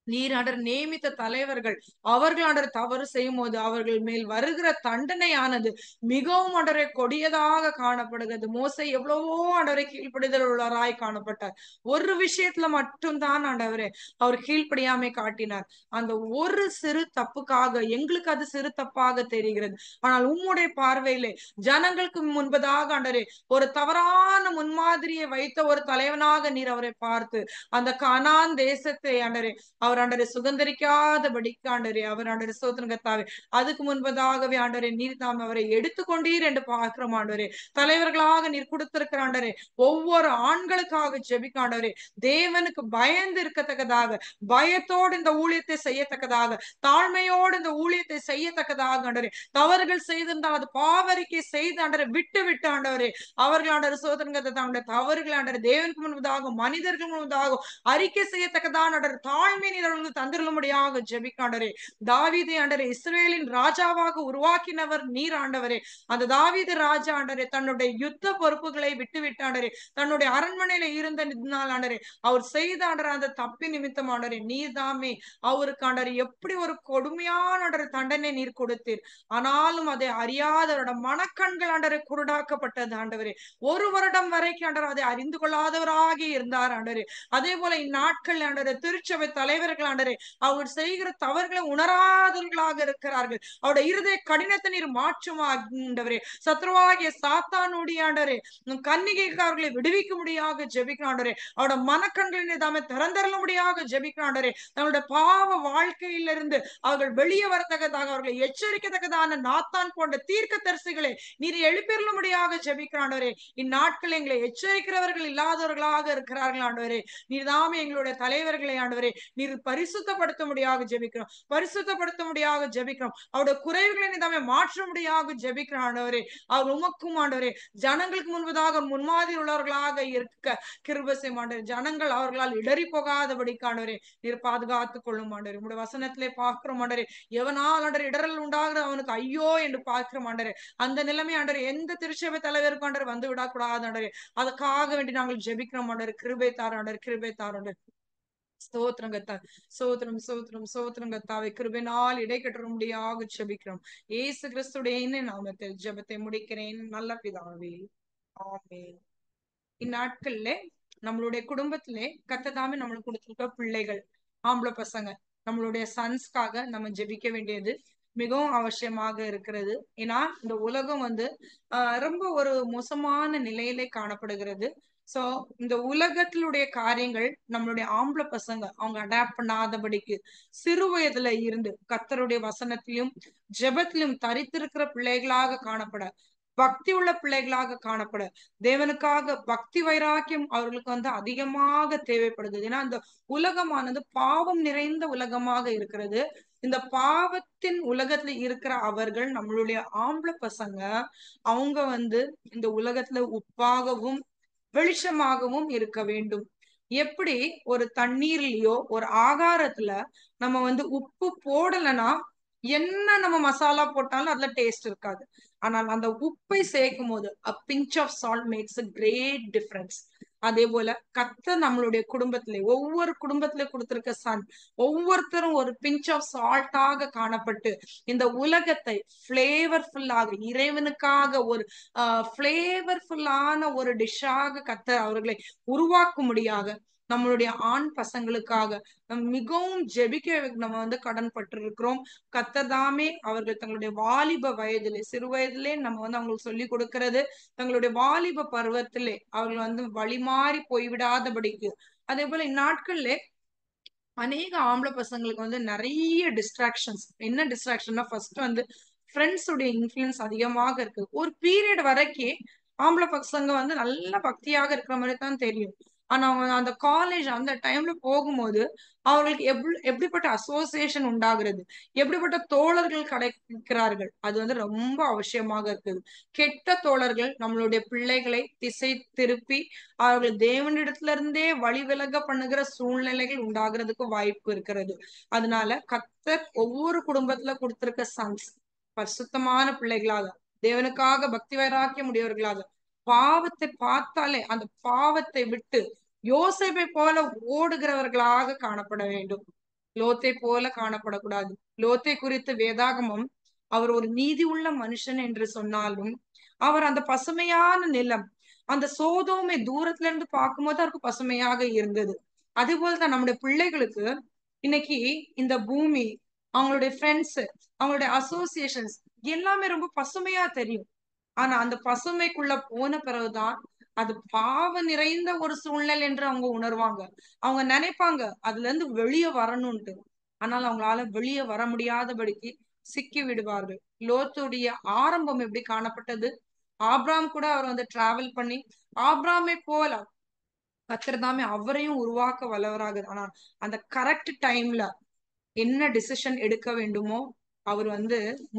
நீர் ஆண்டவர் நியமித்த தலைவர்கள் அவர்கள் ஆண்டவர் தவறு செய்யும் போது அவர்கள் மேல் வருகிற தண்டனையானது மிகவும் ஆண்டவரை கொடியதாக காணப்படுகிறது. மோசே எவ்வளவோ ஆண்டவரை கீழ்ப்படிதல் உள்ளவராய் காணப்பட்டார். ஒரு விஷயத்துல மட்டும்தான் ஆண்டவரே அவர் கீழ்ப்படியாமை காட்டினார். அந்த ஒரு சிறு தப்புக்காக எங்களுக்கு அது சிறு தப்பாக தெரிகிறது. ஆனால் உம்முடைய பார்வையிலே ஜனங்களுக்கு முன்பதாக ஆண்டவரே ஒரு தவறான முன்மாதிரியை வைத்த ஒரு தலைவனாக நீர் அவரை பார்த்து அந்த கானான் தேசத்தை ஆண்டவரே அவர் ஆண்டவரை சுதந்திரிக்காதபடிக்கு ஆண்டவரே அவர் ஆண்டவரை ஸ்தோத்திரம் கர்த்தாவே அதுக்கு முன்பதாகவே ஆண்டவரே நீர் தாம் அவரை எடுத்துக்கொண்டீர் என்று பார்க்கிறோம் ஆண்டவரே. தலைவர்களாக நீர் கொடுத்திருக்கிற ஆண்டவரே ஒவ்வொரு ஆண்களுக்காக ஜெபிக்க ஆண்டவரே தேவனுக்கு பயந்து இருக்கத்தக்கதாக பயத்தோடு இந்த ஊழியத்தை செய்யத்தக்கதாக தாழ்மையோடு இந்த ஊழியத்தை செய்யத்தக்கதாக ஆண்டவரே தவறுகள் செய்திருந்தால் அது பாவரிக்கை செய்து ஆண்டவரை விட்டு விட்டு ஆண்டவரே அவர்கள் ஆண்டவர் சோதனை தங்களுடைய தவறுகள் ஆண்டவர் தேவனுக்கு முன்பதாக மனிதர்கள் முன்பதாக அறிக்கை செய்யத்தக்கதான் ஆண்டவர் தாழ்மை நீர் அவர்களுக்கு தந்திருளும்படியாக ஜெபிக்க ஆண்டவரே. தாவீதை ஆண்டவரே இஸ்ரவேலின் ராஜாவாக உருவாக்கினவர் நீர் ஆண்டவரே. அந்த தாவீது ராஜா ஆண்டவரே தன்னுடைய யுத்த பொறுப்புகளை விட்டு விட்டு ஆண்டவரே தன்னுடைய அரண்மனையில இருந்த நாள் ஆண்டவரே அவர் செய்த ஆண்டவர் அந்த தப்பி நிமித்தம் ஆண்டவரே நீர் தாமே அவருக்கு ஆண்டவரே எப்படி ஒரு கொடுமையான ஆண்டவர் தண்டனை நீர் கொடுத்தீர். ஆனாலும் அதை அறியாதவரோட மனக்கண்கள் ஆண்டவரை குருடாக்கப்பட்டது ஆண்டவரே. 1 வருடம் வரைக்கும் ஆண்டவர் அதை அறிந்து கொள்ளாதவராக இருந்தார் ஆண்டவரே. அதே போல இந்நாட்கள் ஆண்டவரே திருச்சபை தலைவர்கள் ஆண்டவரே அவர் செய்கிற தவறுகளை உணராதவர்களாக இருக்கிறார்கள். அவருடைய இருதய கடினத்தை நீர் மாற்றும் ஆண்டவரே. சத்ருவாகிய சாத்தானுடைய ஆண்டவரே கன்னிகைக்கு அவர்களை விடுவிக்க முடியாக ஜெபிக்கிற ஆண்டவரே. அவருடைய மனக்கண்களின் தாமே திறந்தருள முடியாக ஜெபிக்கிற ஆண்டவரே. தங்களுடைய பாவ வாழ்க்கையிலிருந்து அவர்கள் வெளியே வரத்தக்கதாக அவர்களை எச்சரிக்கத்தக்கதான நாத்தான் போன்ற தீர்க்க தரிசிகளை நீர் எழுப்பிருள முடியாக ஜெபிக்கிற ஆண்டவரே. இந்நாட்கள் எங்களை எச்சரிக்கிறவர்கள் இல்லாதவர்களாக இருக்கிறார்கள் ஆண்டவரே. நீர் தாமே எங்களுடைய தலைவர்களை ஆண்டவரே நீர் பரிசுத்தப்படுத்த முடியாக ஜெபிக்கிறோம், பரிசுத்தப்படுத்த முடியாக ஜெபிக்கிறோம். அவருடைய குறைவுகளை நீதாமே மாற்ற முடியாக ஜெபிக்கிறோம் ஆண்டவரே. அவர் உமக்கும் ஆண்டவரே ஜனங்களுக்கு முன்பதாக முன்மாதிரி உள்ளவர்களாக இருக்க கிருபை செய்யும் ஆண்டவரே. ஜனங்கள் அவர்களால் இடறி போகாதபடிக்கு ஆண்டவரே நீர் பாதுகாத்துக் கொள்ளும் ஆண்டவரே. உங்களுடைய வசனத்திலே பார்க்கிறோம் ஆண்டவரே, எவனால் ஆண்டவரே இடரல் உண்டாகிற அவனுக்கு ஐயோ என்று பார்க்கிறோம் ஆண்டவரே. அந்த நிலைமை ஆண்டவரே எந்த திருச்சபை தலைவருக்கு ஆண்டவரே வந்து விடக்கூடாது ஆண்டவரே. அதுக்காக வேண்டி நாங்கள் ஜெபிக்கிறோம் ஆண்டவரே. கிருபை தாரும் ஆண்டவரே, கிருபை தாரும் ஆண்டவரே. ஸ்தோத்திரம் கர்த்தாவே, ஸ்தோத்திரம் ஸ்தோத்திரம் ஸ்தோத்திரம் கர்த்தாவே. கிருபையினால் இடைக்கட்டும்படியாக ஜெபிக்கிறோம். இயேசு கிறிஸ்துடைய நாமத்தில் ஜெபத்தை முடிக்கிறேன் நல்ல பிதாவே, ஆமென். இந்நாட்கள்ல நம்மளுடைய குடும்பத்திலே கர்த்தர் நம்மளுக்கு கொடுத்திருக்க பிள்ளைகள், ஆம்பளை பசங்க, நம்மளுடைய சன்ஸ்க்காக நம்ம ஜெபிக்க வேண்டியது மிகவும் அவசியமாக இருக்கிறது. ஏன்னா இந்த உலகம் ரொம்ப ஒரு மோசமான நிலையிலே காணப்படுகிறது. சோ இந்த உலகத்திலுடைய காரியங்கள் நம்மளுடைய ஆம்பளை பசங்க அவங்க அடாப்ட் பண்ணாதபடிக்கு சிறு வயதுல இருந்து கர்த்தருடைய வசனத்திலும் ஜெபத்திலும் தரித்திருக்கிற பிள்ளைகளாக காணப்பட, பக்தி உள்ள பிள்ளைகளாக காணப்பட, தேவனுக்காக பக்தி வைராக்கியம் அவர்களுக்கு அதிகமாக தேவைப்படுது. ஏன்னா இந்த உலகமானது பாவம் நிறைந்த உலகமாக இருக்கிறது. இந்த பாவத்தின் உலகத்துல இருக்கிற அவர்கள், நம்மளுடைய ஆம்பளை பசங்க, அவங்க இந்த உலகத்துல உப்பாகவும் வெளிச்சமாகவும் இருக்க வேண்டும். எப்படி ஒரு தண்ணீர்லயோ ஒரு ஆகாரத்துல நம்ம உப்பு போடலைன்னா என்ன நம்ம மசாலா போட்டாலும் அதுல டேஸ்ட் இருக்காது. ஆனால் அந்த உப்பை சேர்க்கும் போது a pinch of salt makes a great difference. அதே போல கர்த்தர் நம்மளுடைய குடும்பத்திலே ஒவ்வொரு குடும்பத்திலே கொடுத்திருக்க சன் ஒவ்வொருத்தரும் ஒரு பிஞ்ச் ஆஃப் சால்ட்டாக காணப்பட்டு இந்த உலகத்தை பிளேவர்ஃபுல்லாக இறைவனுக்காக ஒரு பிளேவர்ஃபுல்லான ஒரு டிஷ்ஷாக கர்த்தர் அவர்களை உருவாக்கும்படியாக நம்மளுடைய ஆண் பசங்களுக்காக மிகவும் ஜெபிக்க நம்ம கடன் பட்டிருக்கிறோம். கர்த்தர் தாமே அவர்கள் தங்களுடைய வாலிப வயதிலே, சிறு வயதிலே நம்ம அவங்களுக்கு சொல்லி கொடுக்கிறது, தங்களுடைய வாலிப பருவத்திலே அவர்கள் வழிமாறி போய்விடாதபடிக்கு. அதே போல இந்நாட்கள்ல அநேக ஆம்பளை பசங்களுக்கு நிறைய டிஸ்ட்ராக்ஷன்ஸ். என்ன டிஸ்ட்ராக்ஷன்னா, ஃபர்ஸ்ட் ஃப்ரெண்ட்ஸ் உடைய இன்ஃபுளுன்ஸ் அதிகமாக இருக்கு. ஒரு பீரியட் வரைக்கும் ஆம்பளை பசங்க நல்ல பக்தியாக இருக்கிற மாதிரி தான் தெரியும். ஆனா அவங்க அந்த காலேஜ் அந்த டைம்ல போகும்போது அவர்களுக்கு எப்படிப்பட்ட அசோசியேஷன் உண்டாகிறது, எப்படிப்பட்ட தோழர்கள் கிடைக்கிறார்கள், அது ரொம்ப அவசியமாக இருக்குது. கெட்ட தோழர்கள் நம்மளுடைய பிள்ளைகளை திசை திருப்பி அவர்கள் தேவனிடத்துல இருந்தே வழி விலக பண்ணுகிற சூழ்நிலைகள் உண்டாகிறதுக்கு வாய்ப்பு இருக்கிறது. அதனால கர்த்தர் ஒவ்வொரு குடும்பத்துல கொடுத்திருக்க சன்ஸ் பரிசுத்தமான பிள்ளைகளாக, தேவனுக்காக பக்தி வைராக்கியம் உடையவர்களாக, பாவத்தை பார்த்தாலே அந்த பாவத்தை விட்டு யோசேப்பை போல ஓடுகிறவர்களாக காணப்பட வேண்டும். லோத்தை போல காணப்படக்கூடாது. லோத்தை குறித்து வேதாகமம் அவர் ஒரு நீதி உள்ள மனுஷன் என்று சொன்னாலும், அவர் அந்த பசுமையான நிலம், அந்த சோதோமை தூரத்துல இருந்து பார்க்கும்போது அவருக்கு பசுமையாக இருந்தது. அதே போலதான் நம்முடைய பிள்ளைகளுக்கு இன்னைக்கு இந்த பூமி, அவங்களுடைய ஃப்ரெண்ட்ஸ், அவங்களுடைய அசோசியேஷன்ஸ் எல்லாமே ரொம்ப பசுமையா தெரியும். ஆனா அந்த பசுமைக்குள்ள போன பிறகுதான் அது பாவ நிறைந்த ஒரு சூழ்நிலை என்று அவங்க உணர்வாங்க. அவங்க நினைப்பாங்க அதுல இருந்து வெளியே வரணும்ட்டு. ஆனால் அவங்களால வெளியே வர முடியாதபடிக்கு சிக்கி விடுவார்கள். லோத்துடைய ஆரம்பம் எப்படி காணப்பட்டது? ஆப்ராம் கூட அவர் டிராவல் பண்ணி ஆப்ராமை போல கர்த்தர் தாமே அவரையும் உருவாக்க வல்லவராக. ஆனா அந்த கரெக்ட் டைம்ல என்ன டிசிஷன் எடுக்க வேண்டுமோ அவர்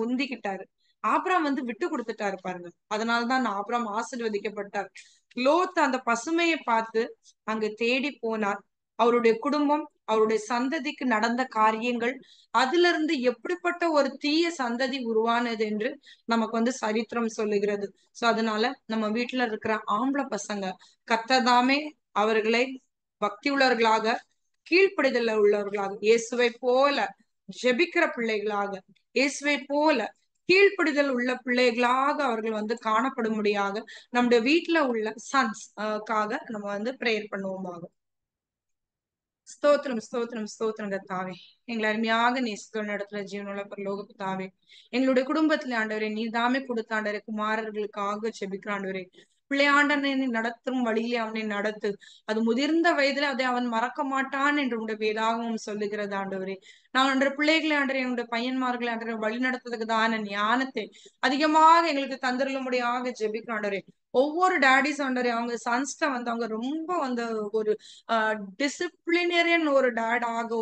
முந்திக்கிட்டாரு. ஆப்ராம் விட்டு கொடுத்துட்டாரு பாருங்க. அதனாலதான் ஆப்ராம் ஆசீர்வதிக்கப்பட்டார். லோத் அந்த பசுமையை பார்த்து அங்க தேடி போனார். அவருடைய குடும்பம், அவருடைய சந்ததிக்கு நடந்த காரியங்கள், அதுல இருந்து எப்படிப்பட்ட ஒரு தீய சந்ததி உருவானது என்று நமக்கு சரித்திரம் சொல்லுகிறது. சோ அதனால நம்ம வீட்டுல இருக்கிற ஆம்பளை பசங்க கர்த்தர்தாமே அவர்களை பக்தி உள்ளவர்களாக, கீழ்ப்படிதல் உள்ளவர்களாக, இயேசுவை போல ஜெபிக்கிற பிள்ளைகளாக, இயேசுவை போல கீழ்ப்படிதல் உள்ள பிள்ளைகளாக அவர்கள் காணப்படும்படியாக நம்முடைய வீட்டுல உள்ள சன்ஸ் காக நம்ம பிரேயர் பண்ணுவோமாக. ஸ்தோத்திரம் ஸ்தோத்திரம் ஸ்தோத்திரம் கர்த்தாவே. எங்களை அருமையாக நேசித்த இடத்துல ஜீவனுள்ள பரலோக பிதாவே, எங்களுடைய குடும்பத்துல ஆண்டவரே நீதாமே கொடுத்த ஆண்டவரே குமாரர்களுக்காக ஜெபிக்கிற ஆண்டவரே, பிள்ளையாண்டனை நடத்தும் வழியிலே அவனை நடத்து. அது முதிர்ந்த வயதுல அதை அவன் மறக்க மாட்டான் என்று உடைய வேதாகமம் சொல்லுகிறது ஆண்டவரே. நாங்கள் அன்றைய பிள்ளைகளை அன்றைய என்னுடைய பையன்மார்களை அன்றைய வழி நடத்துறதுக்குதான ஞானத்தை அதிகமாக எங்களுக்கு தந்திரலும்படியாக ஜெபிக்கிறோம் ஆண்டவரே. ஒவ்வொரு டேடிஸ் ஆண்டவரே அவங்க சன்ஸ்ட வந்து அவங்க ரொம்ப வந்து ஒரு டிசிப்ளினரியன் ஒரு டேட் ஆக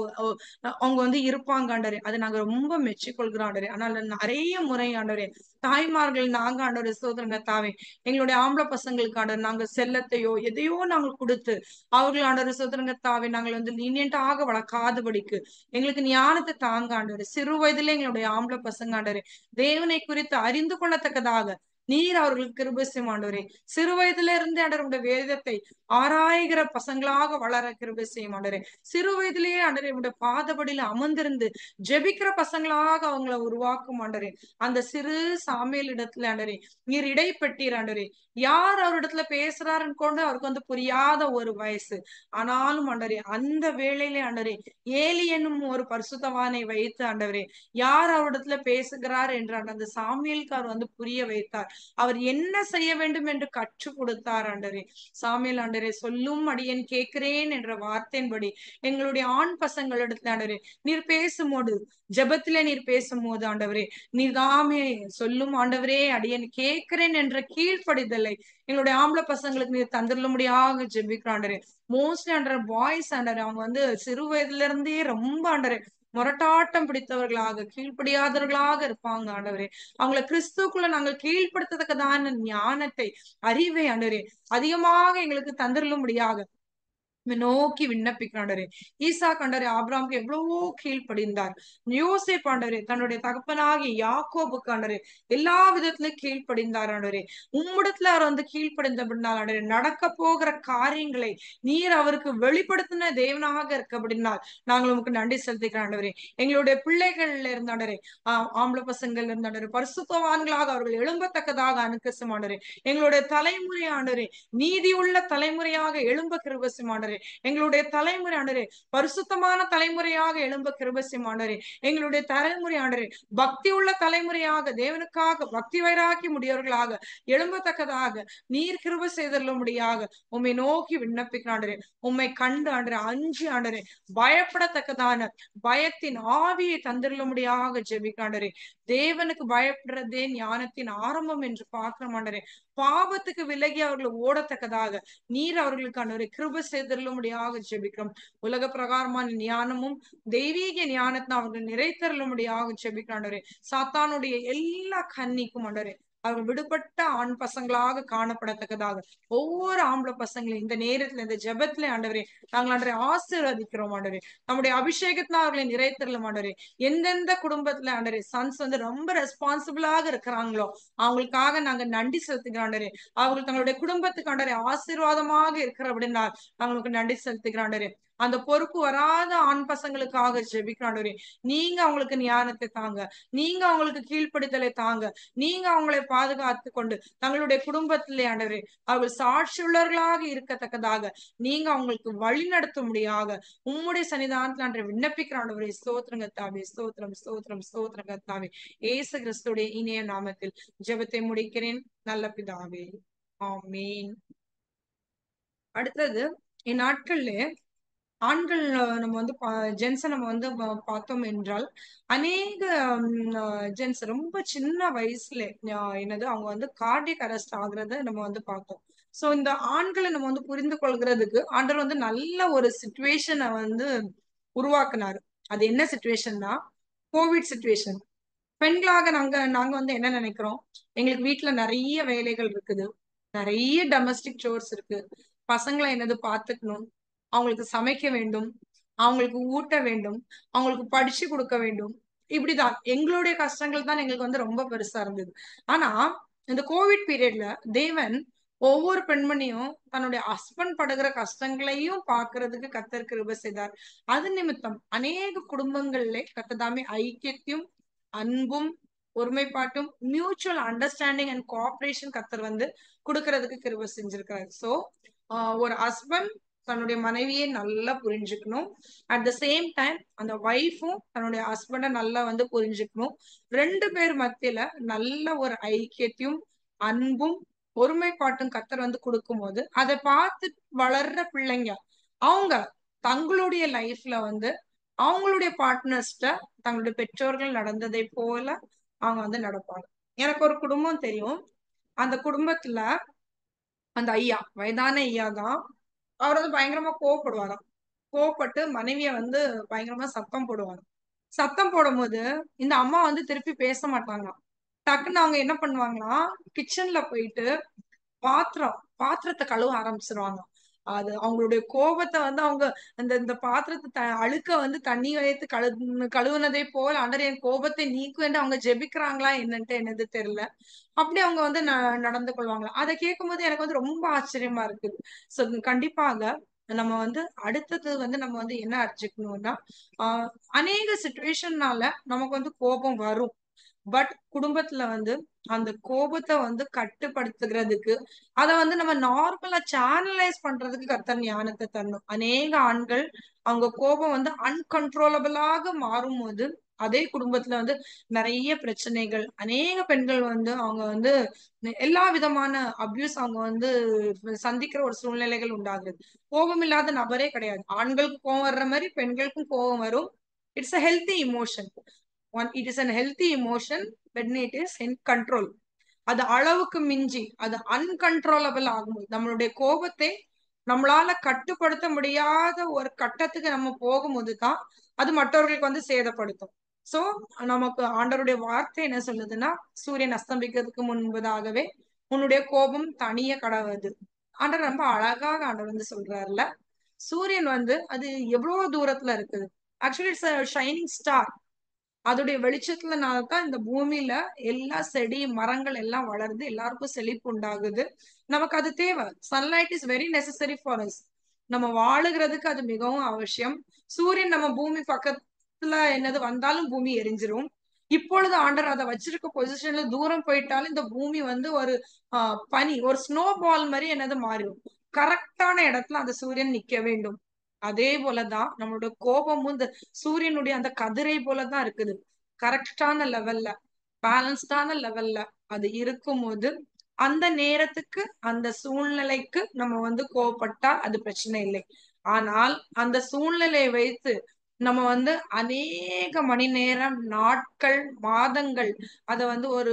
அவங்க வந்து இருப்பாங்க ஆண்டவரே. அதை நாங்க ரொம்ப மெச்சிக்கொள்கிறோம் ஆண்டவரே. ஆனால் நிறைய முறை ஆண்டவரே தாய்மார்கள் நாங்க ஆண்டவரே சோதரங்க தாவே எங்களுடைய ஆம்பளை பசங்களுக்கு ஆண்டவர் நாங்க செல்லத்தையோ எதையோ நாங்கள் கொடுத்து அவர்கள் ஆண்டவர் சோதரங்க தாவே நாங்கள் வந்து லீனியன்டாக வளர்க்காதபடிக்கு எங்களுக்கு ஞானத்தை தாங்க ஆண்டவர். சிறு வயதிலே எங்களுடைய ஆம்பளை பசங்க ஆண்டவரே தேவனை குறித்து அறிந்து கொள்ளத்தக்கதாக நீர் அவர்களுக்கு கிருபை செய்யும் ஆண்டவரே. சிறு வயதுல இருந்தே ஆண்டவருடைய வேதத்தை ஆராய்கிற பசங்களாக வளர கிருபை செய்யும் ஆண்டவரே. சிறு வயதிலேயே ஆண்டவருடைய பாதபடியில அமர்ந்திருந்து ஜெபிக்கிற பசங்களாக அவங்களை உருவாக்கும் ஆண்டவரே. அந்த சிறு சாமியல் இடத்துல ஆண்டவரே நீர் இடைப்பட்டீர் ஆண்டவரே. யார் அவரிடத்துல பேசுறாருன்னு கொண்டு அவருக்கு வந்து புரியாத ஒரு வயசு. ஆனாலும் ஆண்டவரே அந்த வேளையிலே ஆண்டவரே ஏலி என்னும் ஒரு பரிசுத்தவானை வைத்து ஆண்டவரே யார் அவரிடத்துல பேசுகிறார் என்று அந்த சாமியலுக்கு அவர் வந்து புரிய வைத்தார். அவர் என்ன செய்ய வேண்டும் என்று கற்றுக் கொடுத்தார் ஆண்டவரே. சாமியல் ஆண்டவரே சொல்லும் அடியேன் கேட்கிறேன் என்ற வார்த்தையின்படி எங்களுடைய ஆண் பசங்களிடத்துல ஆண்டவரே நீர் பேசும்போது ஜெபத்திலே நீர் பேசும்போது ஆண்டவரே நீர் தாமே சொல்லும் ஆண்டவரே அடியேன் கேட்கிறேன் என்ற கீழ்ப்படிதலை எங்களுடைய ஆம்பளை பசங்களுக்கு நீர் தந்துள்ள முடியாக ஜெபிக்கிறோம் ஆண்டவரே. மோஸ்ட்லி ஆண்டர் பாய்ஸ் ஆண்டர் அவங்க வந்து சிறு வயதுல இருந்தே ரொம்ப ஆண்டரே முரட்டாட்டம் பிடித்தவர்களாக கீழ்ப்படியாதவர்களாக இருப்பாங்க ஆண்டவரே. அவங்கள கிறிஸ்துக்குள்ள நாங்கள் கீழ்ப்படுத்தத்தக்கதான ஞானத்தை அறிவை ஆண்டவரே அதிகமாக எங்களுக்கு தந்திரலும்படியாக நோக்கி விண்ணப்பிக்கிறாண்டரே. ஈசா கண்டரே ஆபிரகாமுக்கு எவ்வளவோ கீழ்ப்படிந்தார். யோசேப் ஆண்டவரே தன்னுடைய தகப்பனாகிய யாக்கோபுக்கு ஆண்டவரே எல்லா விதத்திலும் கீழ்ப்படிந்தார் ஆண்டவரே. உம்மிடத்துல அவர் வந்து கீழ்ப்படிந்தபடினால் ஆண்டவரே நடக்க போகிற காரியங்களை நீர் அவருக்கு வெளிப்படுத்தின தேவனாக இருக்கபடினால் நாங்கள் உமக்கு நன்றி செலுத்திக்கிறோம் ஆண்டவரே. எங்களுடைய பிள்ளைகள்ல இருந்தாண்டரே ஆம்பளை பசங்கள்ல இருந்தாண்டரே பரிசுத்தவான்களாக அவர்கள் எழும்பத்தக்கதாக அனுக்கசம் ஆண்டவரே. எங்களுடைய தலைமுறை ஆண்டவரே நீதி உள்ள தலைமுறையாக எழும்ப கிருபை ஆண்டவரே. எங்களுடைய தலைமுறை ஆண்டரே பரிசுத்தமான தலைமுறையாக எழும்ப கிருபை செய்யும் ஆண்டவரே. எங்களுடைய தலைமுறை ஆண்டரே பக்தி உள்ள தலைமுறையாக தேவனுக்காக பக்தி வைராக்கி முடியவர்களாக எழும்பத்தக்கதாக நீர் கிருபை செய்தருளும்படியாக உம்மை நோக்கி விண்ணப்பிக்கிறான் ஆண்டரே. உம்மை கண்டு ஆண்டரே அஞ்சு ஆண்டரே பயப்படத்தக்கதான பயத்தின் ஆவியை தந்திருளும்படியாக ஜெபிக்கிறான் ஆண்டரே. தேவனுக்கு பயப்படுறதே ஞானத்தின் ஆரம்பம் என்று பார்க்கிறோம் ஆண்டரே. பாவத்துக்கு விலகி அவர்கள் ஓடத்தக்கதாக நீர் அவர்களுக்கு ஆண்டவரே கிருபை செய்தருளும்படியாக ஜெபிக்கிறோம். உலக பிரகாரமான ஞானமும் தெய்வீக ஞானத்தை அவர்கள் நிறைத்தருளும்படியாக ஜெபிக்கிறோம் ஆண்டவரே. சாத்தானுடைய எல்லா கன்னிக்கும் ஆண்டவரே அவர்கள் விடுபட்ட ஆண் பசங்களாக காணப்படத்தக்கதாக ஒவ்வொரு ஆம்பளை பசங்களையும் இந்த நேரத்துல இந்த ஜெபத்துல ஆண்டவரே நாங்கள் ஆண்டவரை ஆசீர்வதிக்கிறோம் ஆண்டவரே. நம்முடைய அபிஷேகத்தினால் அவர்களை நிறைத்தரலும் ஆண்டவரே. எந்தெந்த குடும்பத்துல ஆண்டவரே சன்ஸ் வந்து ரொம்ப ரெஸ்பான்சிபிளாக இருக்கிறாங்களோ அவங்களுக்காக நாங்க நன்றி செலுத்துகிறோம் ஆண்டவரே. அவர்கள் தங்களுடைய குடும்பத்துக்கு ஆண்டவரே ஆசீர்வாதமாக இருக்கிற அப்படின்னா நாங்களுக்கு நன்றி செலுத்துகிறோம் ஆண்டவரே. அந்த பொறுப்பு வராத ஆண் பசங்களுக்காக ஜெபிக்கிறோம் ஆண்டவரே. நீங்க அவங்களுக்கு ஞானத்தை தாங்க, நீங்க அவங்களுக்கு கீழ்ப்படிதலை தாங்க, நீங்க அவங்களை பாதுகாத்து கொண்டு தங்களுடைய குடும்பத்திலே ஆண்டவரே அவர்கள் சாட்சியுள்ளவர்களாக இருக்கத்தக்கதாக நீங்க அவங்களுக்கு வழி நடத்தும்படியாக உம்முடைய சன்னிதானத்தில் அன்று விண்ணப்பிக்கிற ஆண்டவரே. ஸ்தோத்திரங்க தாவே ஸ்தோத்திரம் ஸ்தோத்திரம் ஸ்தோத்திரங்க தாவே. ஏசு கிறிஸ்துடைய இனிய நாமத்தில் ஜெபத்தை முடிக்கிறேன் நல்ல பிதாவே, ஆமீன். அடுத்தது இந்நாட்கள்ல ஆண்கள் நம்ம வந்து ஜென்ஸை நம்ம வந்து பார்த்தோம் என்றால் அநேக ஜென்ஸ் ரொம்ப சின்ன வயசுல என்னது அவங்க வந்து கார்டியக் அரெஸ்ட் ஆகுறத நம்ம வந்து பார்த்தோம். சோ இந்த ஆண்களை நம்ம வந்து புரிந்து கொள்கிறதுக்கு ஆண்டவர் வந்து நல்ல ஒரு சிச்சுவேஷனை வந்து உருவாக்குனாரு. அது என்ன சிச்சுவேஷன்னா கோவிட் சிச்சுவேஷன். பெண்களாக நாங்க வந்து என்ன நினைக்கிறோம், எங்களுக்கு வீட்டுல நிறைய வேலைகள் இருக்குது, நிறைய டொமஸ்டிக் சோர்ஸ் இருக்கு, பசங்களை என்னது பாத்துக்கணும், அவங்களுக்கு சமைக்க வேண்டும், அவங்களுக்கு ஊட்ட வேண்டும், அவங்களுக்கு படிச்சு கொடுக்க வேண்டும். இப்படிதான் எங்களுடைய கஷ்டங்கள் தான் எங்களுக்கு வந்து ரொம்ப பெருசா இருந்தது. ஆனா இந்த கோவிட் பீரியட்ல தேவன் ஒவ்வொரு பெண்மணியும் தன்னுடைய ஹஸ்பண்ட் படுகிற கஷ்டங்களையும் பாக்குறதுக்கு கர்த்தர் கிருபை செய்தார். அது நிமித்தம் அநேக குடும்பங்கள்ல கர்த்ததாமே ஐக்கியத்தையும் அன்பும் ஒருமைப்பாட்டும் மியூச்சுவல் அண்டர்ஸ்டாண்டிங் அண்ட் கோஆபரேஷன் கர்த்தர் வந்து கொடுக்கறதுக்கு கிருபை செஞ்சிருக்காரு. சோ ஒரு ஹஸ்பண்ட் தன்னுடைய மனைவியை நல்லா புரிஞ்சுக்கணும். அட் த சேம் டைம் அந்த ஒய்ஃபும் தன்னுடைய ஹஸ்பண்ட நல்லா வந்து புரிஞ்சுக்கணும். ரெண்டு பேர் மத்தியில நல்ல ஒரு ஐக்கியத்தையும் அன்பும் ஒருமைப்பாட்டும் கர்த்தர் வந்து கொடுக்கும் போது அதை பார்த்து வளர்ற பிள்ளைங்க அவங்க தங்களுடைய லைஃப்ல வந்து அவங்களுடைய பார்ட்னர்ஸ்ட தங்களுடைய பெற்றோர்கள் நடந்ததை போல அவங்க வந்து நடப்பாங்க. எனக்கு ஒரு குடும்பம் தெரியும். அந்த குடும்பத்துல அந்த ஐயா, வயதான ஐயா தான். அவர் வந்து பயங்கரமா கோவப்படுவாராம். கோவப்பட்டு மனைவிய வந்து பயங்கரமா சத்தம் போடுவாங்க. சத்தம் போடும்போது இந்த அம்மா வந்து திருப்பி பேச மாட்டாங்களாம். டக்குன்னு அவங்க என்ன பண்ணுவாங்களாம், கிச்சன்ல போயிட்டு பாத்திரத்த கழுவ ஆரம்பிச்சுருவாங்க. அது அவங்களுடைய கோபத்த வந்து அவங்க அந்த இந்த பாத்திரத்த அழுக்க வந்து தண்ணி வைத்து கழுவுனதே போல ஆண்டவரே என் கோபத்தை நீக்கும் என்று அவங்க ஜெபிக்கிறாங்களா என்னன்ட்டு என்னது தெரியல. அப்படி அவங்க வந்து நடந்து கொள்வாங்களாம். அத கேட்கும்போது எனக்கு வந்து ரொம்ப ஆச்சரியமா இருக்குது. சோ கண்டிப்பாக நம்ம வந்து அடுத்தது வந்து நம்ம வந்து என்ன அறிஞ்சுக்கணும்னா, ஆ அநேக சிச்சுவேஷன்னால நமக்கு வந்து கோபம் வரும். பட் குடும்பத்துல வந்து அந்த கோபத்த வந்து கட்டுப்படுத்துகிறதுக்கு, அத வந்து நம்ம நார்மலா சேனலைஸ் பண்றதுக்கு கர்த்தர் ஞானத்த தரணும். அநேக ஆண்கள் அவங்க கோபம் வந்து அன்கன்ட்ரோலபிளாக மாறும்போது, அதே குடும்பத்துல வந்து நெறைய பிரச்சனைகள், அநேக பெண்கள் வந்து அவங்க வந்து எல்லா விதமான அபியூஸ் அவங்க வந்து சந்திக்கிற ஒரு சூழ்நிலைகள் உண்டாகுது. கோபம் இல்லாத நபரே கிடையாது. ஆண்களுக்கு கோவம் வர்ற மாரி பெண்களுக்கும் கோவம் வரும். It's a healthy emotion. It is an healthy emotion when it is in control. அது அளவுக்கு மிஞ்சி அது அன்கன்ட்ரோலபிள் ஆகும்போது நம்மளுடைய கோபத்தை நம்மளால கட்டுப்படுத்த முடியாத ஒரு கட்டத்துக்கு நம்ம போகும்போது தான் அது மற்றவர்களுக்கு வந்து சேதப்படுத்தும். சோ நமக்கு ஆண்டவருடைய வார்த்தை என்ன சொல்லுதுன்னா, சூரியன் அஸ்தமிக்கிறதுக்கு முன்பதாகவே உன்னுடைய கோபம் தனிய கடவுது. ஆண்டவர் ரொம்ப அழகாக ஆண்டவர் வந்து சொல்றாருல, சூரியன் வந்து அது எவ்வளவு தூரத்துல இருக்குது. Actually it's a shining star. அதோடைய வெளிச்சத்துலனால தான் இந்த பூமியில எல்லா செடி, மரங்கள் எல்லாம் வளருது. எல்லாருக்கும் செழிப்பு உண்டாகுது. நமக்கு அது தேவை. Sunlight is very necessary for us. நம்ம வாழுகிறதுக்கு அது மிகவும் அவசியம். சூரியன் நம்ம பூமி பக்கத்துல என்னது வந்தாலும் பூமி எரிஞ்சிரும். இப்பொழுது ஆண்டவர் அத வச்சிருக்க பொசிஷன்ல தூரம் போயிட்டாலும் இந்த பூமி வந்து ஒரு பனி, ஒரு ஸ்னோ பால் மாரி என்னது மாறிடும். கரெக்டான இடத்துல அந்த சூரியன் நிக்க வேண்டும். அதே போலதான் நம்மளோட கோபமும் இந்த சூரியனுடைய அந்த கதிரை போலதான் இருக்குது. கரெக்டான லெவல்ல, பேலன்ஸ்டான லெவல்ல அது இருக்கும்போது, அந்த நேரத்துக்கு, அந்த சூழ்நிலைக்கு நம்ம வந்து கோவப்பட்டா அது பிரச்சனை இல்லை. ஆனால் அந்த சூழ்நிலையை வைத்து நம்ம வந்து அநேக மணி நேரம், நாட்கள், மாதங்கள் அத வந்து ஒரு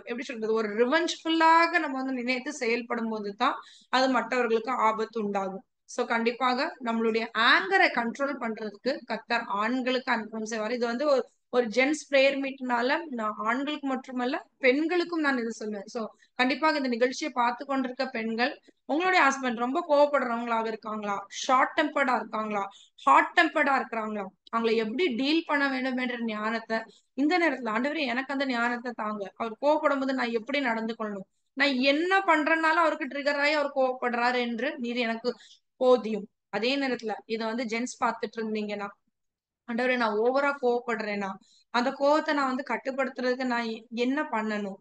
எப்படி சொல்றது? ஒரு ரிவெஞ்ச்ஃபுல்லாக நம்ம வந்து நினைத்து செயல்படும் போதுதான், அது மற்றவர்களுக்கு ஆபத்து உண்டாகும். சோ கண்டிப்பாக நம்மளுடைய ஆங்கரை கண்ட்ரோல் பண்றதுக்கு கர்த்தர் ஆண்களுக்கு அனுப்பவும் செய்வார். இது வந்து ஒரு ஒரு ஜென்ஸ் பிரேயர் மீட்னால நான் ஆண்களுக்கு மட்டுமல்ல, பெண்களுக்கும் நான் இது சொல்லுவேன். சோ கண்டிப்பாக இந்த நிகழ்ச்சியை பார்த்து கொண்டிருக்க பெண்கள், உங்களுடைய ஹஸ்பண்ட் ரொம்ப கோவப்படுறவங்களாக இருக்காங்களா? ஷார்ட் டெம்பர்டா இருக்காங்களா? ஹாட் டெம்பர்டா இருக்கிறாங்களா? அவங்கள எப்படி டீல் பண்ண வேண்டும் என்ற ஞானத்தை இந்த நேரத்துல ஆண்டவரே எனக்கு அந்த ஞானத்தை தாங்க. அவர் கோவப்படும் போது நான் எப்படி நடந்து கொள்ளணும்? நான் என்ன பண்றேன்னாலும் அவருக்கு ட்ரிகர் ஆகி அவர் கோவப்படுறாரு என்று நீர் எனக்கு போதியும். அதே நேரத்துல இத வந்து ஜென்ஸ் பார்த்துட்டு இருந்தீங்கன்னா, ஆண்டவரே நான் ஓவரா கோவப்படுறேனா, அந்த கோவத்த நான் வந்து கட்டுப்படுத்துறதுக்கு நான் என்ன பண்ணணும்?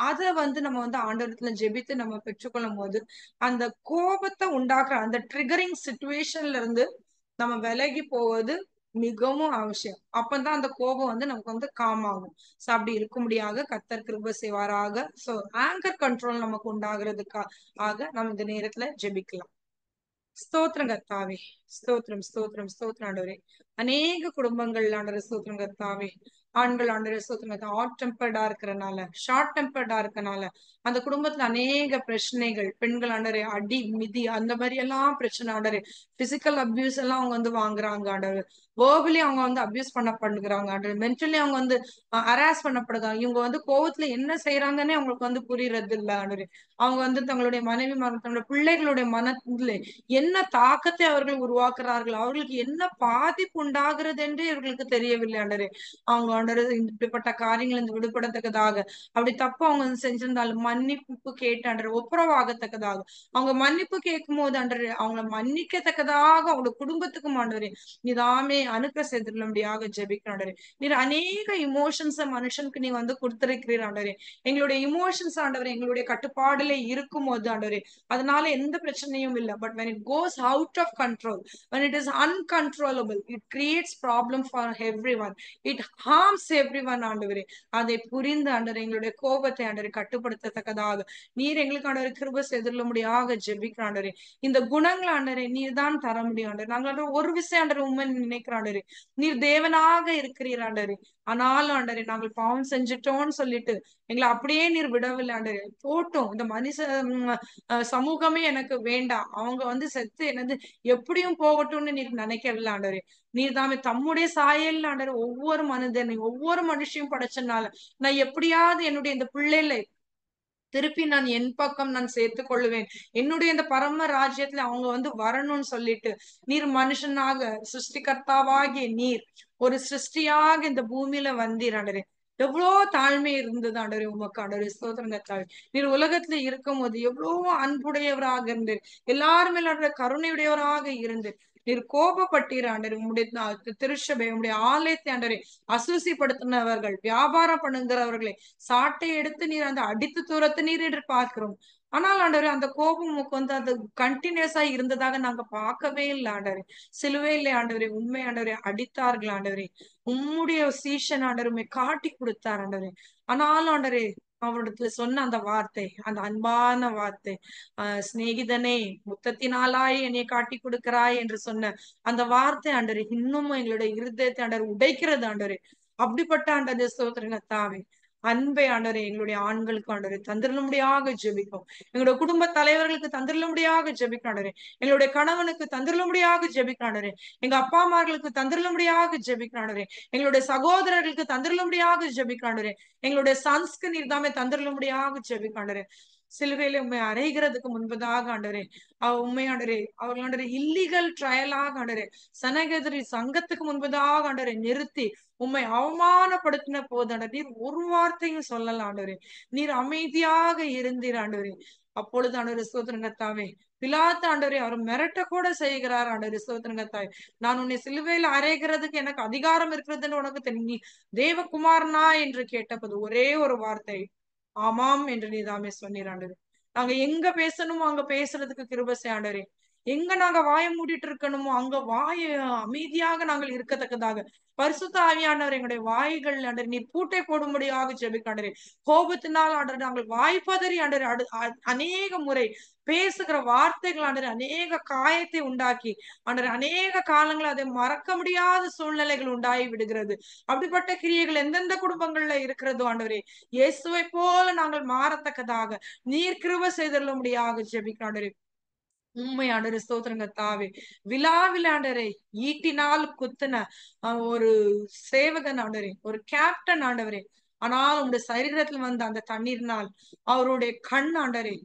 அத வந்து நம்ம வந்து ஆண்டவரத்துல ஜெபித்து நம்ம பெற்றுக்கொள்ளும்போது, அந்த கோபத்த உண்டாக்குற அந்த ட்ரிகரிங் சிச்சுவேஷன்ல இருந்து நம்ம விலகி போவது மிகவும் அவசியம். அப்பதான் அந்த கோபம் வந்து நமக்கு வந்து காம் ஆகும். சோ அப்படி இருக்கும்படியாக கர்த்தர் கிருபை செய்வாராக. சோ ஆங்கர் கண்ட்ரோல் நமக்கு உண்டாகுறதுக்காக நம்ம இந்த நேரத்துல ஜெபிக்கலாம். ஸ்தோத்திரம் கர்த்தாவே. ஸ்தோத்திரம், ஸ்தோத்திரம், ஸ்தோத்திரம் ஆண்டவரே. அநேக குடும்பங்கள் ஆண்டவரே ஸ்தோத்திரம் கர்த்தாவே. ஆண்கள் ஆண்டவரே ஸ்தோத்திரம் கர்த்தாவே. ஹாட் டெம்பர்டா இருக்கறனால, ஷார்ட் டெம்பர்டா இருக்கனால, அந்த குடும்பத்துல அநேக பிரச்சனைகள். பெண்கள் ஆண்டவரே அடி, மிதி அந்த மாரி எல்லாம் பிரச்சனை ஆண்டவரே. பிசிக்கல் அபியூஸ் எல்லாம் அவங்க வந்து வாங்குறாங்க ஆண்டவரே. வெர்பலி அவங்க வந்து அபியூஸ் பண்ணப்படுகிறாங்க ஆண்டவரே. மென்டலி அவங்க வந்து ஹராஸ் பண்ணப்படுறாங்க. இவங்க வந்து கோவத்துல என்ன செய்யறாங்கன்னே அவங்களுக்கு வந்து புரியறது இல்ல ஆண்டவரே. அவங்க வந்து தங்களுடைய மனைவி, தங்களுடைய பிள்ளைகளுடைய மனதிலே என்ன தாக்கத்தை அவர்கள் உருவாக்குறார்கள், அவர்களுக்கு என்ன பாதிப்பு உண்டாகிறது என்று இவர்களுக்கு தெரியவில்லை ஆண்டவரே. அவங்க ஆண்டவரே இப்படிப்பட்ட காரியங்கள் இருந்து விடுபடத்தக்கதாக, அப்படி தப்பு அவங்க வந்து செஞ்சிருந்தாலும் மன்னிப்பு கேட்டு ஆண்டவரே ஒப்புரவாகத்தக்கதாக, அவங்க மன்னிப்பு கேட்கும் போது ஆண்டவரே அவங்கள மன்னிக்கத்தக்கதாக அவங்க குடும்பத்துக்கும் ஆண்டவரே நீதாமே அனுக்க செய்துள்ளபடியாக ஜெபிக்கிறோம் ஆண்டவரே. நீர் அநேக இமோஷன்ஸ மனுஷனுக்கு நீ வந்து கொடுத்திருக்கிறீர் ஆண்டவரே. எங்களுடைய இமோஷன்ஸ் ஆண்டவரே எங்களுடைய கட்டுப்பாடுல இருக்கும்போது ஆண்டவரே அதனால எந்த பிரச்சனையும் இல்ல. But when it goes out of control, when it is uncontrollable, it creates problem for every one, it harms every one ஆண்டவரே. அதை புரிந்து ஆண்டவரே எங்களுடைய கோபத்தை ஆண்டவரே கட்டுப்படுத்தத்தக்கதாக நீர் எங்களுக்கு ஆண்டவரே கிருபை செய்துள்ள முடியாக ஜெபிக்கிற ஆண்டவரே. இந்த குணங்கள் ஆண்டவரே நீர் தான் தர முடியும் ஆண்டவரே. நாங்கள் ஆண்டவரே ஒரு விஷயம் ஆண்டவரே உண்மை நினைக்கிற ஆண்டவரே, நீர் தேவனாக இருக்கிறீர் ஆண்டவரே. ஆனாலும் ஆண்டவரே நாங்கள் பாவம் செஞ்சுட்டோம்னு சொல்லிட்டு எங்களை அப்படியே நீர் விடவில்லை ஆண்டவரே. போட்டும் இந்த மனுஷ சமூகமே எனக்கு வேண்டாம், அவங்க செத்து என்னது எப்படியும் போகட்டும்னு நீர் நினைக்கவில்லை ஆண்டவரே. நீர் தாமே தம்முடைய சாயல் ஆண்டவரே ஒவ்வொரு மனிதனை ஒவ்வொரு மனுஷையும் படைச்சனால நான் எப்படியாவது என்னுடைய இந்த பிள்ளைகளை திருப்பி நான் என் பக்கம் நான் சேர்த்துக் கொள்ளுவேன், என்னுடைய இந்த பரம ராஜ்யத்துல அவங்க வரணும்னு சொல்லிட்டு நீர் மனுஷனாக சிருஷ்டிகர்த்தாவாகிய நீர் ஒரு சிருஷ்டியாக இந்த பூமியில வந்தீர் ஆண்டவரே. எவ்வளவு தாழ்மை இருந்தது ஆண்டவரே உமக்கு ஆண்டவரே ஸ்தோத்திரம் கர்த்தாவே. நீர் உலகத்துல இருக்கும் போது எவ்வளவு அன்புடையவராக இருந்தீர், எல்லாருமே கருணையுடையவராக இருந்து நீர் கோபப்பட்டீர் ஆண்டவரே. உம்முடைய திருச்சபை உம்முடைய ஆலயத்தை ஆண்டவரே அசூசிப்படுத்தினவர்கள், வியாபாரம் பண்ணுகிறவர்களை சாட்டை எடுத்து நீர் அடித்து தூரத்து நீர் என்று பார்க்கிறோம். ஆனால் ஆண்டவரே அந்த கோபம் உமக்கு அது கண்டினியூஸா இருந்ததாக நாங்க பார்க்கவே இல்லை ஆண்டவரே. சிலுவையிலே ஆண்டவரே உண்மை ஆண்டவரே அடித்தார்கள் ஆண்டவரே. உம்முடைய சீஷன் ஆண்டவருமே காட்டி கொடுத்தார் ஆண்டவரே. ஆனாலும் ஆண்டவரே அவரிடத்துல சொன்ன அந்த வார்த்தை, அந்த அன்பான வார்த்தை, சிநேகிதனே முத்தத்தினாலாய் என்னை காட்டி கொடுக்கிறாய் என்று சொன்ன அந்த வார்த்தை ஆண்டவரே இன்னமும் எங்களுடைய இருதயத்தை ஆண்டவர் உடைக்கிறது ஆண்டவரே. அப்படிப்பட்ட ஆண்டவரே ஸ்தோத்திரத்தாவே அன்பை ஆண்டவரே எங்களுடைய ஆண்களுக்கு ஆண்டவரே தந்திரலும்படியாக ஜெபிக்கும், எங்களுடைய குடும்ப தலைவர்களுக்கு தந்திரலும்படியாக ஜெபிக்கும் ஆண்டவரே, எங்களுடைய கணவனுக்கு தந்திரலும்படியாக ஜெபிக்கும் ஆண்டவரே, எங்க அப்பா அம்மார்களுக்கு தந்திரலும்படியாக ஜெபிக்கும் ஆண்டவரே, எங்களுடைய சகோதரர்களுக்கு தந்திரலும்படியாக ஜெபிக்கும் ஆண்டவரே, எங்களுடைய சன்ஸ்க்கு நீர் தாமே தந்திரலும்படியாக ஜெபிக்கும் ஆண்டவரே. சிலுவையில உண்மை அறைகிறதுக்கு முன்பதாக ஆண்டவரே உண்மை ஆண்டவரே அவர்கள் ஆண்டவரே இல்லீகல் ட்ரையலாக ஆண்டவரே சனகதிரி சங்கத்துக்கு முன்பதாக ஆண்டவரை நிறுத்தி உம்மை அவமானப்படுத்தின போது ஆண்டவர் நீர் ஒரு வார்த்தையும் சொல்லல ஆண்டவரே. நீர் அமைதியாக இருந்தீர் ஆண்டவரே. அப்பொழுது ஆண்டவரே ஸ்தோத்திரங்கத்தாவே பிலாத்து ஆண்டவரே அவர் மிரட்ட கூட செய்கிறார் ஆண்டவரே ஸ்தோத்திரங்கத்தாவே. நான் உன்னை சிலுவையில் அறைகிறதுக்கு எனக்கு அதிகாரம் இருக்கிறதுன்னு உனக்கு தெரியும், நீ தேவகுமாரனா என்று கேட்டபோது ஒரே ஒரு வார்த்தை ஆமாம் என்று நீதாமே சொன்னீர் ஆண்டவரே. நாங்க எங்க பேசணுமோ அங்க பேசுறதுக்கு கிருபை செய் ஆண்டவரே. எங்க நாங்க வாயை மூடிட்டு இருக்கணுமோ அங்க வாய அமைதியாக நாங்கள் இருக்கத்தக்கதாக பரிசுத்த ஆவியானவர் எங்களுடைய வாய்கள் ஆண்டவர் நீர் பூட்டை போடும்படியாக ஜெபிக்க ஆண்டவரே. கோபத்தினால் ஆண்டவர் நாங்கள் வாய்ப்பதறி ஆண்டவர் அநேக முறை பேசுகிற வார்த்தைகள் ஆண்டவர் அநேக காயத்தை உண்டாக்கி ஆண்டவர் அநேக காலங்கள் அதை மறக்க முடியாத சூழ்நிலைகள் உண்டாகி விடுகிறது. அப்படிப்பட்ட கிரியைகள் எந்தெந்த குடும்பங்கள்ல இருக்கிறதோ ஆண்டவரே இயேசுவை போல நாங்கள் மாறத்தக்கதாக நீர் கிருபை செய்தள்ள முடியாக ஜெபிக்க ஆண்டவரே. உண்மை ஆண்டவரே ஸ்தோத்திரங்கத்தாவே விழாவிலாண்டரே ஈட்டினால் குத்துன ஒரு சேவகன் ஆண்டவரே, ஒரு கேப்டன் ஆண்டவரே. ஆனால் உங்களுடைய சரீரத்தில் வந்த அந்த தண்ணீர்னால் அவருடைய கண் ஆண்டரே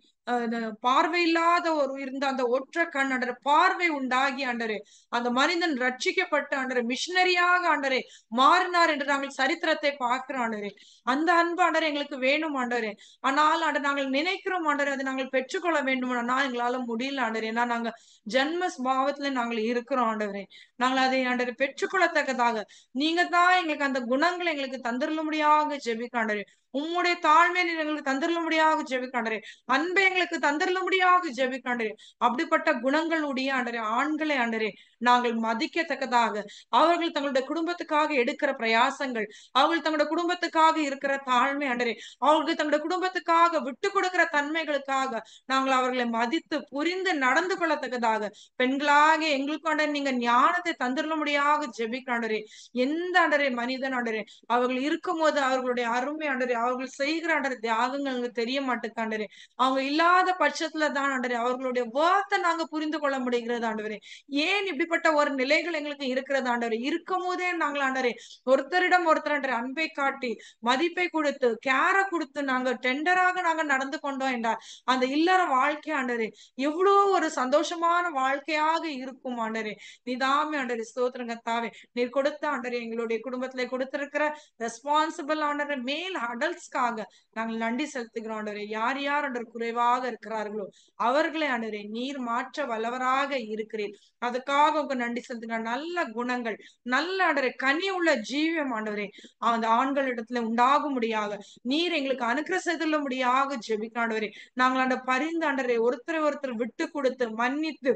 பார்வையில்லாத ஒரு இருந்த அந்த ஒற்ற கண் ஆண்டரே பார்வை உண்டாகி ஆண்டரே அந்த மனிதன் ரட்சிக்கப்பட்டு ஆண்டரே மிஷினரியாக ஆண்டரே மாறினார் என்று நாங்கள் சரித்திரத்தை பார்க்கிறோம் ஆண்டரே. அந்த அன்பு ஆண்டரே எங்களுக்கு வேணும் ஆண்டரே. ஆனால் ஆண்டர் நாங்கள் நினைக்கிறோம் ஆண்டரே அதை நாங்கள் பெற்றுக்கொள்ள வேண்டும், ஆனால் எங்களால முடியல ஆண்டரே. ஏன்னா நாங்க ஜென்ம பாவத்துல நாங்கள் இருக்கிறோம் ஆண்டவரே. நாங்கள் அதை ஆண்டரை பெற்றுக்கொள்ளத்தக்கதாக நீங்க தான் எங்களுக்கு அந்த குணங்களை எங்களுக்கு தந்திரலும்படியாக ஜெபிக்க ஆண்டரே. உம்முடைய தாழ்மை எங்களுக்கு தந்திரலும்படியாக ஜெபிக்க ஆண்டரே. அன்பை எங்களுக்கு தந்திரலும்படியாக ஜெபிக்க ஆண்டரே. அப்படிப்பட்ட குணங்கள் உடைய ஆண்டரே ஆண்களை ஆண்டரே நாங்கள் மதிக்கத்தக்கதாக அவர்கள் தங்களுடைய குடும்பத்துக்காக எடுக்கிற பிரயாசங்கள், அவர்கள் தங்களுடைய குடும்பத்துக்காக இருக்கிற தாழ்மை ஆண்டரே, அவர்களுக்கு தங்களுடைய குடும்பத்துக்காக விட்டு கொடுக்கிற தன்மைகளுக்காக நாங்கள் அவர்களை மதித்து புரிந்து நடந்து கொள்ளத்தக்கதாக பெண்களாக எங்களுக்கு ஆண்டரே நீங்க ஞானத்தை தந்திரலும்படியாக ஜெபிக்க ஆண்டரே. எந்த ஆண்டரே மனிதன் ஆண்டரே அவர்கள் இருக்கும் போது அவர்களுடைய அருமை ஆண்டரே அவர்கள் செய்கிற ஆண்டரே தியாகங்கள் தெரிய மாட்டேங்குது ஆண்டரே. அவங்க இல்லாத பட்சத்துல தான் ஆண்டரே அவர்களுடைய வேர்த்தை நாங்க புரிந்து கொள்ள முடிகிறது ஆண்டவரே. ஏன் இப்படிப்பட்ட ஒரு நிலைகள் எங்களுக்கு இருக்கிறது ஆண்டவரே? இருக்கும் போதே நாங்கள் ஆண்டரே ஒருத்தரிடம் ஒருத்தர் ஆண்டரே அன்பை காட்டி மதிப்பை கொடுத்து கேரை கொடுத்து நாங்க டெண்டராக நாங்க நடந்து கொண்டோம் என்றால் அந்த இல்லற வாழ்க்கை ஆண்டரே எவ்வளவு ஒரு சந்தோஷமான வாழ்க்கையாக இருக்கும் ஆண்டரே. நீதாமே ஆண்டரே ஸ்தோத்திரங்கத்தாவே நீர் கொடுத்த ஆண்டரே எங்களுடைய குடும்பத்திலே கொடுத்திருக்கிற ரெஸ்பான்சிபிள் ஆண்டரே மேல் அடல்ட்ஸ்க்காக நாங்கள் நன்றி செலுத்துகிறோம் ஆண்டவரே. யார் யார் ஆண்டவர் குறைவாக இருக்கிறார்களோ அவர்களை ஆண்டவரே நீர் மாற்ற வல்லவராக இருக்கிறீர். அதுக்காக உங்க நன்றி செலுத்துகிறோம். நல்ல குணங்கள் நல்ல ஆண்டவரே கனி உள்ள ஜீவியம் ஆண்டவரே அந்த ஆண்களிடத்துல உண்டாகும்படியாக நீர் எங்களுக்கு அனுக்கிர செய்துள்ளபடியாக ஜெபிக்க ஆண்டவரே. நாங்கள் அந்த பரிந்து ஆண்டவரே ஒருத்தரை ஒருத்தர் விட்டு கொடுத்து மன்னித்து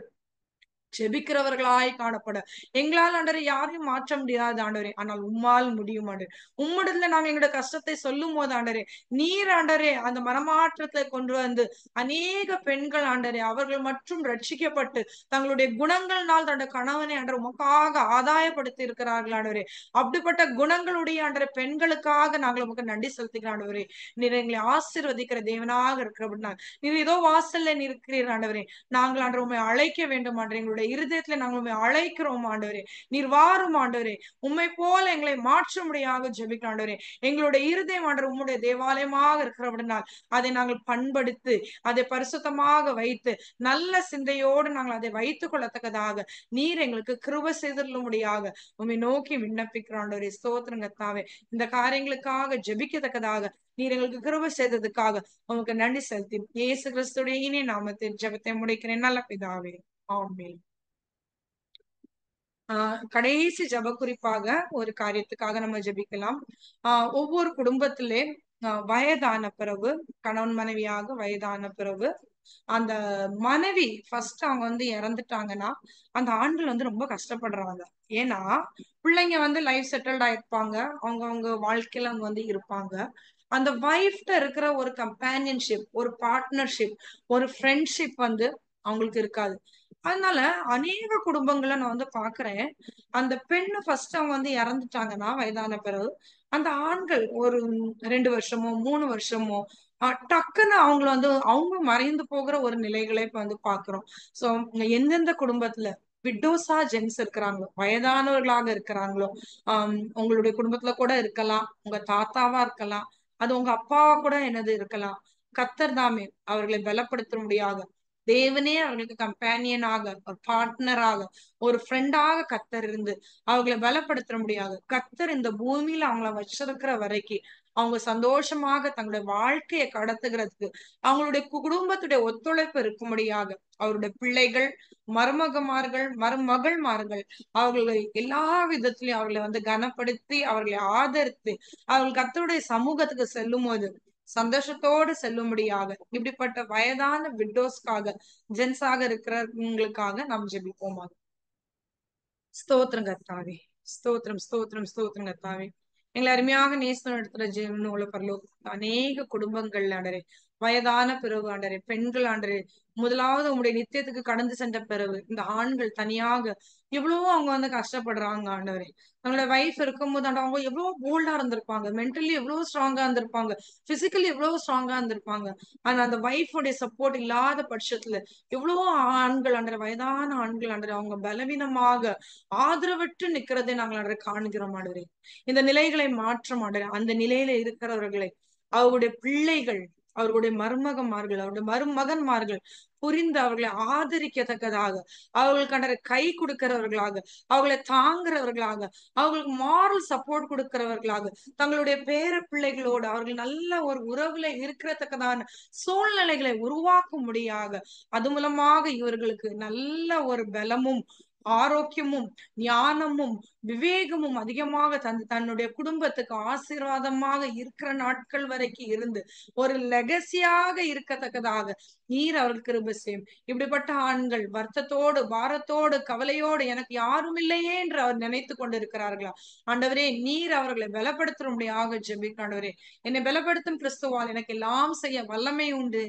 ஜெபிக்கிறவர்களாய் காணப்பட எங்களால் ஆண்டவரே யாரையும் மாற்ற முடியாது ஆண்டவரே, ஆனால் உம்மால் முடியும் ஆண்டவரே. உம்மிடத்துல நாங்க எங்களோட கஷ்டத்தை சொல்லும் போது ஆண்டவரே, நீர் ஆண்டவரே அந்த மனமாற்றத்தை கொண்டு வந்து அநேக பெண்கள் ஆண்டவரே அவர்கள் மற்றும் ரட்சிக்கப்பட்டு தங்களுடைய குணங்கள்னால் தன்னுடைய கணவனை ஆண்டவர் உமக்காக ஆதாயப்படுத்தி இருக்கிறார்கள் ஆண்டவரே. அப்படிப்பட்ட குணங்களுடைய ஆண்டவரே பெண்களுக்காக நாங்கள் உமக்கு நன்றி செலுத்துகிறோம் ஆண்டவரே. நீர் எங்களை ஆசீர்வதிக்கிற தேவனாக இருக்கிறபடினா நீர் ஏதோ வாசல்ல நிற்கிறீர் ஆண்டவரே. நாங்கள் ஆண்டவர் உம்மை அழைக்க வேண்டும் ஆண்டவரே. எங்களுடைய இருதயத்துல நாங்கள் உம்மை அழைக்கிறோம் ஆண்டவரே. நீர் வாரும் ஆண்டவரே. உம்மை போல எங்களை மாற்றும்படியாக ஜெபிக்கிறோம் ஆண்டவரே. எங்களுடைய இருதயம் ஆண்டவர் உம்முடைய தேவாலயமாக இருக்கிறபடினால் அதை நாங்கள் பண்படுத்து அதை பரிசுத்தமாக வைத்து நல்ல சிந்தையோடு நாங்கள் அதை வைத்துக் கொள்ளத்தக்கதாக நீர் எங்களுக்கு கிருபை செய்தருளும்படியாக உம்மை நோக்கி விண்ணப்பிக்கிறோம் ஆண்டவரே. ஸ்தோத்திரம் கர்த்தாவே. இந்த காரியங்களுக்காக ஜெபிக்கத்தக்கதாக நீர் எங்களுக்கு கிருபை செய்ததுக்காக உமக்கு நன்றி செலுத்தி இயேசு கிறிஸ்துடைய இனிய நாமத்தில் ஜெபத்தை முடிக்கிறேன் நல்ல பிதாவே. ஆமென். கடைசி ஜெப குறிப்பாக ஒரு காரியத்துக்காக நம்ம ஜெபிக்கலாம். ஒவ்வொரு குடும்பத்திலே வயதான பிறகு கணவன் மனைவியாக வயதான பிறகு அந்த மனைவி ஃபர்ஸ்ட் அவங்க வந்து இறந்துட்டாங்கன்னா அந்த ஆண்கள் வந்து ரொம்ப கஷ்டப்படுறாங்க. ஏன்னா பிள்ளைங்க வந்து லைஃப் செட்டில்ட் ஆயிருப்பாங்க, அவங்க வாழ்க்கையில அவங்க வந்து இருப்பாங்க. அந்த வைஃப்ட இருக்கிற ஒரு கம்பேனியன்ஷிப், ஒரு பார்ட்னர்ஷிப், ஒரு ஃப்ரெண்ட்ஷிப் வந்து அவங்களுக்கு இருக்காது. அதனால அநேக குடும்பங்களை நான் வந்து பாக்குறேன். அந்த பெண்ணு ஃபர்ஸ்ட் அவங்க வந்து இறந்துட்டாங்கன்னா வயதான பிறகு அந்த ஆண்கள் ஒரு 2 வருஷமோ 3 வருஷமோ டக்குன்னு அவங்கள வந்து அவங்க மறைந்து போகிற ஒரு நிலைகளை இப்ப வந்து பாக்குறோம். சோ எந்தெந்த குடும்பத்துல விடோஸா ஜென்ஸ் இருக்கிறாங்களோ, வயதானவர்களாக இருக்கிறாங்களோ, உங்களுடைய குடும்பத்துல கூட இருக்கலாம், உங்க தாத்தாவா இருக்கலாம், அது உங்க அப்பாவா கூட என்னது இருக்கலாம். கர்த்தர் தாமே அவர்களை பலப்படுத்தும்படியாக தேவனே அவர்களுக்கு கம்பேனியனாக, ஒரு பார்ட்னராக, ஒரு ஃப்ரெண்டாக கர்த்தர் இருந்து அவர்களை பலப்படுத்த முடியாது. கர்த்தர் இந்த பூமியில அவங்கள வச்சிருக்கிற வரைக்கும் அவங்க சந்தோஷமாக தங்களுடைய வாழ்க்கையை கடத்துகிறதுக்கு அவங்களுடைய குடும்பத்துடைய ஒத்துழைப்பு இருக்கும்படியாக அவருடைய பிள்ளைகள், மருமகமார்கள், மருமகள்மார்கள் அவர்களை எல்லா விதத்திலையும் அவர்களை வந்து கனப்படுத்தி அவர்களை ஆதரித்து அவர்கள் கர்த்தருடைய சமூகத்துக்கு செல்லும் போது சந்தோஷத்தோடு செல்லும்படியாக இப்படிப்பட்ட வயதான விட்டோஸ்க்காக ஜென்ஸாக இருக்கிறவங்களுக்காக நாம் ஜெபிப்போமாக. ஸ்தோத்திரம் கர்த்தாவே. ஸ்தோத்திரம் ஸ்தோத்திரம் ஸ்தோத்திரம் கர்த்தாவே. எங்களை அருமையாக நேசம் நடத்துற ஜீவனுள்ள பரலோக அநேக குடும்பங்கள் ஆண்டரே, வயதான பிறகு ஆண்டரே, பெண்கள் ஆண்டரே, முதலாவது உங்களுடைய நித்தியத்துக்கு கடந்து சென்ற பிறகு இந்த ஆண்கள் தனியாக எவ்வளவோ அவங்க வந்து கஷ்டப்படுறாங்க ஆண்டவரே. நம்மளோட வைஃப் இருக்கும்போது அவங்க எவ்வளவு போல்டா இருந்திருப்பாங்க, மென்டலி எவ்வளவு ஸ்ட்ராங்கா இருந்திருப்பாங்க, பிசிக்கலி எவ்வளவு ஸ்ட்ராங்கா இருந்திருப்பாங்க. ஆனா அந்த வைஃபோடைய சப்போர்ட் இல்லாத பட்சத்துல எவ்வளவோ ஆண்கள் ஆண்டரை, வயதான ஆண்கள் ஆண்டரை அவங்க பலவீனமாக ஆதரவற்று நிக்கிறதை நாங்கள் ஆண்டரை காண்கிறோம் ஆண்டவரே. இந்த நிலைகளை மாற்ற மாட்டேன். அந்த நிலையில இருக்கிறவர்களை அவருடைய பிள்ளைகள், அவர்களுடைய மருமகன்மார்கள், அவருடைய மருமகன்மார்கள் புரிந்து அவர்களை ஆதரிக்கத்தக்கதாக, அவர்களுக்கு அண்டரை கை கொடுக்கிறவர்களாக, அவர்களை தாங்குறவர்களாக, அவர்களுக்கு மாரல் சப்போர்ட் கொடுக்கிறவர்களாக, தங்களுடைய பேர பிள்ளைகளோடு அவர்கள் நல்ல ஒரு உறவுல இருக்கிறதுக்கான சூழ்நிலைகளை உருவாக்கும்படியாக அது மூலமாக இவர்களுக்கு நல்ல ஒரு பலமும் ஆரோக்கியமும் ஞானமும் விவேகமும் அதிகமாக தன்னுடைய குடும்பத்துக்கு ஆசீர்வாதமாக இருக்கிற நாட்கள் வரைக்கும் இருந்து ஒரு லெகசியாக இருக்கத்தக்கதாக நீர் அவர்களுக்கு கிருபை செய்யும். இப்படிப்பட்ட ஆண்கள் வருத்தத்தோடு, பாரத்தோடு, கவலையோடு எனக்கு யாரும் இல்லையே என்று அவர் நினைத்து கொண்டிருக்கிறார்களா? ஆண்டவரே, நீர் அவர்களை பலப்படுத்தும்படியாக ஜெபிக்கிறேன் ஆண்டவரே. என்னை பலப்படுத்தும் கிறிஸ்துவால் எனக்கு எல்லாம் செய்ய வல்லமை உண்டு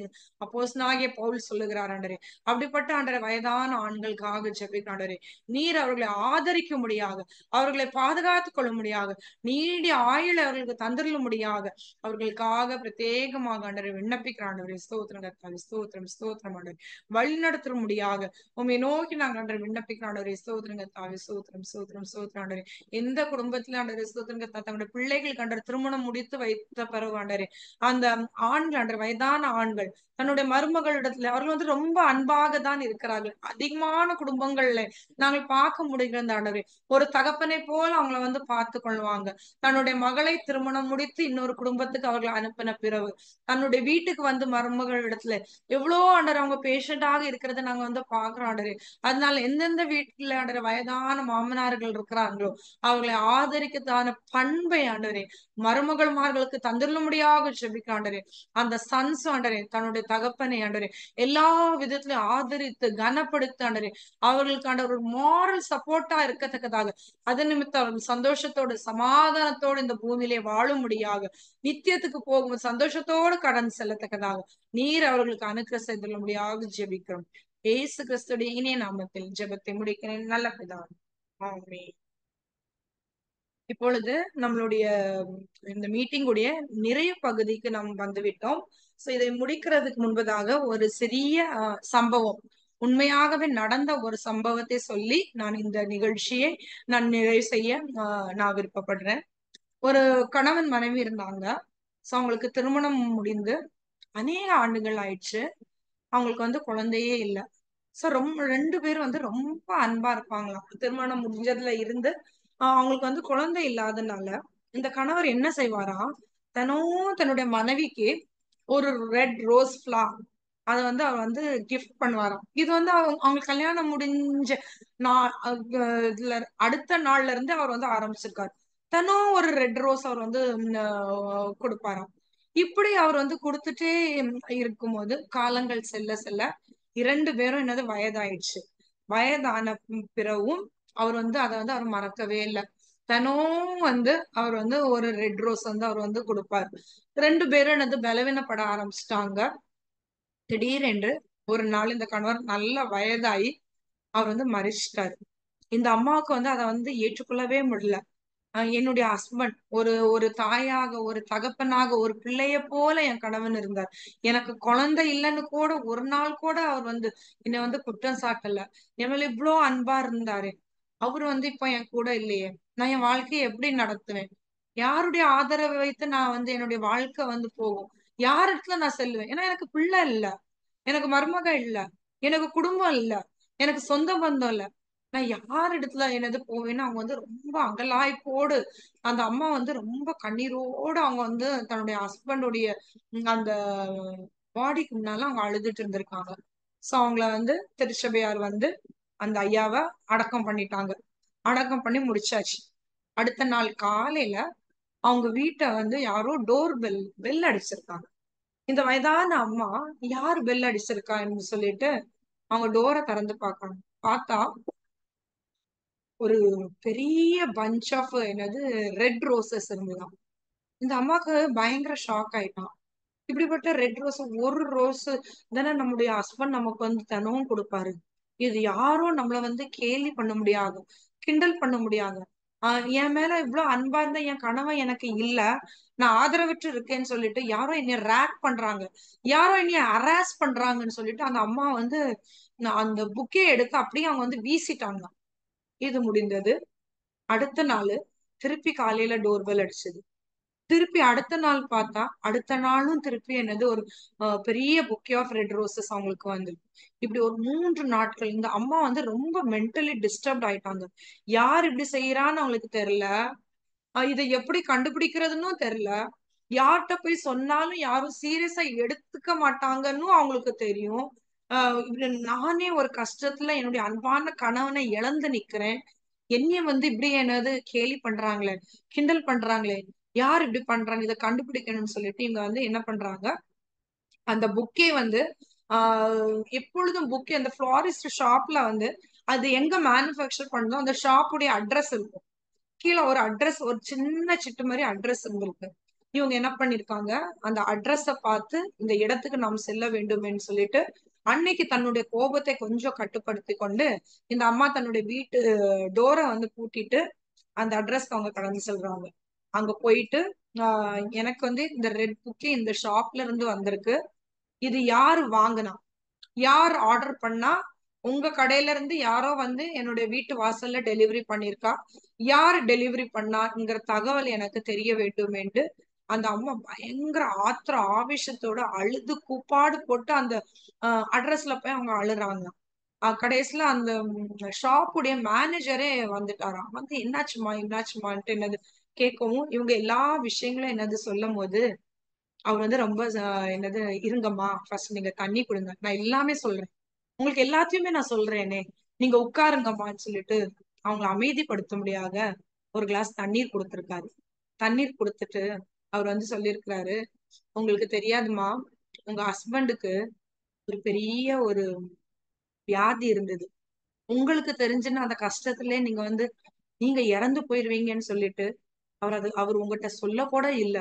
அப்போஸ்தலனாகிய பவுல் சொல்லுகிறார் ஆண்டவரே. அப்படிப்பட்ட ஆண்டவரே வயதான ஆண்களுக்காக ஜெபிக்கிறேன் ஆண்டவரே. நீர் அவர்களை ஆதரிக்கும்படியாக, அவர்களை பாதுகாத்துக் கொள்ளும்படியாக, நீடிய ஆயுளை அவர்களுக்கு தந்திருளும்படியாக அவர்களுக்காக பிரத்யேகமாக ஆண்டவரை விண்ணப்பிக்கிற ஆண்டவரே. ஸ்தோத்திரம் கர்த்தாவே. ஸ்தோத்திரம் ஸ்தோத்திரம் ஆண்டவரே. வழி நடத்தும்படியாக உம்மை நோக்கி நாங்கள் ஆண்டவரை விண்ணப்பிக்கிற ஆண்டவரே. ஸ்தோத்திரம் கர்த்தாவே. ஸ்தோத்திரம் ஸ்தோத்திரம் ஸ்தோத்திரம் ஆண்டவரே. எந்த குடும்பத்தில ஆண்டவரே ஸ்தோத்திரம் கர்த்தா தங்களுடைய பிள்ளைகள் கண்டர் திருமணம் முடித்து வைத்த பிறகு ஆண்டவரே அந்த ஆண்கள் ஆண்டவர் வயதான ஆண்கள் தன்னுடைய மருமகளிடத்துல அவர்கள் வந்து ரொம்ப அன்பாக தான் இருக்கிறார்கள். அதிகமான குடும்பங்கள்ல நாங்கள் பார்க்க முடிகிற ஆண்டவரே ஒரு தகப்பனை போல அவங்கள வந்து பார்த்து கொள்வாங்க. தன்னுடைய மகளை திருமணம் முடித்து இன்னொரு குடும்பத்துக்கு அவர்களை அனுப்பின பிறகு தன்னுடைய வீட்டுக்கு வந்து மருமகள் இடத்துல எவ்வளோ ஆண்டவர் அவங்க பேஷண்டாக இருக்கிறத நாங்க வந்து பாக்குறோம் ஆண்டவரே. அதனால எந்தெந்த வீட்டுல ஆண்டவரே வயதான மாமனார்கள் இருக்கிறாங்களோ அவர்களை ஆதரிக்கத்தான பண்பை ஆண்டவரே மருமகள்மார்களுக்கு தந்துள்ளபடியாக ஜெபிக்கிறோம் ஆண்டவரே. அந்த சன்ஸ் ஆண்டவரே தன்னுடைய தகப்பனை ஆண்டவரே எல்லா விதத்திலும் ஆதரித்து கனப்படுத்த ஆண்டவரே அவர்களுக்கு ஆண்டவர் ஒரு மாரல் சப்போர்ட்டா இருக்கத்தக்கதாக அது நிமித்தம் அவர்கள் சந்தோஷத்தோடு சமாதானத்தோடு இந்த பூமியிலே வாழும்படியாக நித்தியத்துக்கு போகும் சந்தோஷத்தோடு கடந்து செல்லத்தக்கதாக நீர் அவர்களுக்கு அனுக்கிரகம் செய்துள்ளபடியாக ஜெபிக்கிறோம். இயேசு கிறிஸ்துடைய இனிய நாமத்தில் ஜெபத்தை முடிக்கிறேன் நல்ல பிதாவே. ஆமென். இப்பொழுது நம்மளுடைய இந்த மீட்டிங் உடைய நிறைய பகுதிக்கு நாம் வந்துவிட்டோம். சோ இதை முடிக்கிறதுக்கு முன்பதாக ஒரு சிறிய சம்பவம், உண்மையாகவே நடந்த ஒரு சம்பவத்தை சொல்லி நான் இந்த நிகழ்ச்சியை நான் நிறைவு செய்ய நான் விருப்பப்படுறேன். ஒரு கணவன் மனைவி இருந்தாங்க. சோ அவங்களுக்கு திருமணம் முடிந்து அநேக ஆண்டுகள் ஆயிடுச்சு. அவங்களுக்கு வந்து குழந்தையே இல்ல. சோ ரொம்ப 2 பேரும் வந்து ரொம்ப அன்பா இருப்பாங்களாம். திருமணம் முடிஞ்சதுல இருந்து அவங்களுக்கு வந்து குழந்தை இல்லாதனால இந்த கணவர் என்ன செய்வாராம், தினம் தன்னுடைய மனைவிக்கு ஒரு ரெட் ரோஸ் ஃபிளவர் அத வந்து அவர் வந்து கிஃப்ட் பண்ணுவாராம். இது வந்து அவங்களுக்கு கல்யாணம் முடிஞ்ச நாள் இதுல அடுத்த நாள்ல இருந்து அவர் வந்து ஆரம்பிச்சிருக்காரு. தினம் ஒரு ரெட் ரோஸ் அவர் வந்து கொடுப்பாராம். இப்படி அவர் வந்து கொடுத்துட்டே இருக்கும்போது காலங்கள் செல்ல செல்ல 2 பேரும் என்னது வயதாயிடுச்சு. வயதான பிறகும் அவர் வந்து அதை வந்து அவர் மறக்கவே இல்லை. தினம் வந்து அவர் வந்து ஒரு ரெட் ரோஸ் வந்து அவர் வந்து கொடுப்பாரு. 2 பேரும் என்னது பலவீனப்பட ஆரம்பிச்சிட்டாங்க. திடீரென்று ஒரு நாள் இந்த கணவர் நல்ல வயதாயி அவர் வந்து மரிச்சிட்டாரு. இந்த அம்மாவுக்கு வந்து அதை வந்து ஏற்றுக்கொள்ளவே முடியல. என்னுடைய ஹஸ்பண்ட் ஒரு ஒரு தாயாக ஒரு தகப்பனாக ஒரு பிள்ளைய போல என் கணவன் இருந்தார். எனக்கு குழந்தை இல்லைன்னு கூட ஒரு நாள் கூட அவர் வந்து என்னை வந்து குற்றம் சாட்டல. என் மேல இவ்வளோ அன்பா இருந்தாரு. அவரு வந்து இப்ப என் கூட இல்லையே, நான் என் வாழ்க்கையை எப்படி நடத்துவேன்? யாருடைய ஆதரவை வைத்து நான் வந்து என்னுடைய வாழ்க்கை வந்து போகும்? யார் இடத்துல நான் செல்லுவேன்? ஏன்னா எனக்கு பிள்ளை இல்ல, எனக்கு மருமக இல்ல, எனக்கு குடும்பம் இல்ல, எனக்கு சொந்த பந்தம் இல்ல. நான் யார் இடத்துல என்னது போவேன்னு அவங்க வந்து ரொம்ப அங்கலாய்ப்போடு அந்த அம்மா வந்து ரொம்ப கண்ணீரோடு அவங்க வந்து தன்னுடைய ஹஸ்பண்டுடைய அந்த பாடிக்கு முன்னால அவங்க அழுதுட்டு இருந்திருக்காங்க. சோ அவங்கள வந்து திருச்சபையார் வந்து அந்த ஐயாவை அடக்கம் பண்ணிட்டாங்க. அடக்கம் பண்ணி முடிச்சாச்சு. அடுத்த நாள் காலையில அவங்க வீட்டை வந்து யாரோ பெல் அடிச்சிருக்காங்க. இந்த வயதான அம்மா யார் பெல் அடிச்சிருக்கான்னு சொல்லிட்டு அவங்க டோரை திறந்து பார்க்கணும். பார்த்தா ஒரு பெரிய பஞ்ச் ஆஃப் என்னது ரெட் ரோசஸ் இருந்துதான். இந்த அம்மாக்கு பயங்கர ஷாக் ஆயிட்டான். இப்படிப்பட்ட ரெட் ரோஸ் ஒரு ரோஸ் தானே நம்முடைய ஹஸ்பண்ட் நமக்கு வந்து தினமும் கொடுப்பாரு. இது யாரும் நம்மள வந்து கேலி பண்ண முடியாது, கிண்டல் பண்ண முடியாது. என் மேல இவ்வளவு அன்பா இருந்த என் கணவன் எனக்கு இல்ல, நான் ஆதரவற்று இருக்கேன்னு சொல்லிட்டு யாரோ என்னைய ரேக் பண்றாங்க, யாரோ என்னைய ஹராஸ் பண்றாங்கன்னு சொல்லிட்டு அந்த அம்மா வந்து அந்த புக்கே எடுத்து அப்படியே அவங்க வந்து வீசிட்டாங்க. இது முடிந்தது. அடுத்த நாள் திருப்பி காலையில டோர்பெல் அடிச்சது. திருப்பி அடுத்த நாள் பார்த்தா அடுத்த நாளும் திருப்பி என்னது ஒரு பெரிய புக்கே ஆஃப் ரெட் ரோசஸ் அவங்களுக்கு வந்து இப்படி ஒரு 3 நாட்கள் இந்த அம்மா வந்து ரொம்ப மென்டலி டிஸ்டர்ப்ட் ஆயிட்டாங்க. யார் இப்படி செய்யறான்னு அவங்களுக்கு தெரியல. இதை எப்படி கண்டுபிடிக்கிறதுன்னு தெரியல. யார்கிட்ட போய் சொன்னாலும் யாரும் சீரியஸா எடுத்துக்க மாட்டாங்கன்னு அவங்களுக்கு தெரியும். இப்படி நானே ஒரு கஷ்டத்துல என்னுடைய அன்பான கணவனை இழந்து நிக்கிறேன். என்னைய வந்து இப்படி என்னது கேலி பண்றாங்களே, கிண்டல் பண்றாங்களே, யார் இப்படி பண்றாங்க, இதை கண்டுபிடிக்கணும்னு சொல்லிட்டு இவங்க வந்து என்ன பண்றாங்க, அந்த புக்கே வந்து எப்பொழுதும் புக்கே அந்த ஃபிளாரிஸ்ட் ஷாப்ல வந்து அது எங்க மேனுஃபேக்சர் பண்ணதோ அந்த ஷாப்புடைய அட்ரஸ் இருக்கும். கீழே ஒரு அட்ரஸ், ஒரு சின்ன சிட்டு மாதிரி அட்ரஸ் இருந்திருக்கு. இவங்க என்ன பண்ணிருக்காங்க, அந்த அட்ரஸ பார்த்து இந்த இடத்துக்கு நாம் செல்ல வேண்டும்னு சொல்லிட்டு அன்னைக்கு தன்னுடைய கோபத்தை கொஞ்சம் கட்டுப்படுத்தி கொண்டு இந்த அம்மா தன்னுடைய வீட்டு டோரை வந்து பூட்டிட்டு அந்த அட்ரஸ்க்கு அவங்க கடந்து செல்றாங்க. அங்க போயிட்டு எனக்கு வந்து இந்த ரெட் புக்கே இந்த ஷாப்ல இருந்து வந்திருக்கு. இது யாரு வாங்கினா, யார் ஆர்டர் பண்ணா, உங்க கடையில இருந்து யாரோ வந்து என்னுடைய வீட்டு வாசல்ல டெலிவரி பண்ணிருக்கா, யார் டெலிவரி பண்ணாங்கிற தகவல் எனக்கு தெரிய வேண்டும் என்று அந்த அம்மா பயங்கர ஆவேசத்தோட அழுது கூப்பாடு போட்டு அந்த அட்ரஸ்ல போய் அவங்க அழுறாங்க. கடைசியில அந்த ஷாப்புடைய மேனேஜரே வந்துட்டாராம். வந்து என்னாச்சுமா என்னாச்சுமான்ட்டு என்னது கேட்கவும், இவங்க எல்லா விஷயங்களும் என்னது சொல்லும் போது அவர் வந்து ரொம்ப என்னது இருங்கம்மா ஃபர்ஸ்ட் நீங்க தண்ணி குடுங்க, நான் எல்லாமே சொல்றேன், உங்களுக்கு எல்லாத்தையுமே நான் சொல்றேனே, நீங்க உட்காருங்கம்மான்னு சொல்லிட்டு அவங்கள அமைதிப்படுத்தும்படியாக ஒரு கிளாஸ் தண்ணீர் கொடுத்திருக்காரு. தண்ணீர் கொடுத்துட்டு அவர் வந்து சொல்லியிருக்கிறாரு, உங்களுக்கு தெரியாதுமா, உங்க ஹஸ்பண்டுக்கு ஒரு பெரிய ஒரு வியாதி இருந்தது. உங்களுக்கு தெரிஞ்சுன்னா அந்த கஷ்டத்திலே நீங்க வந்து நீங்க இறந்து போயிருவீங்கன்னு சொல்லிட்டு அவர் உங்ககிட்ட சொல்ல கூட இல்ல.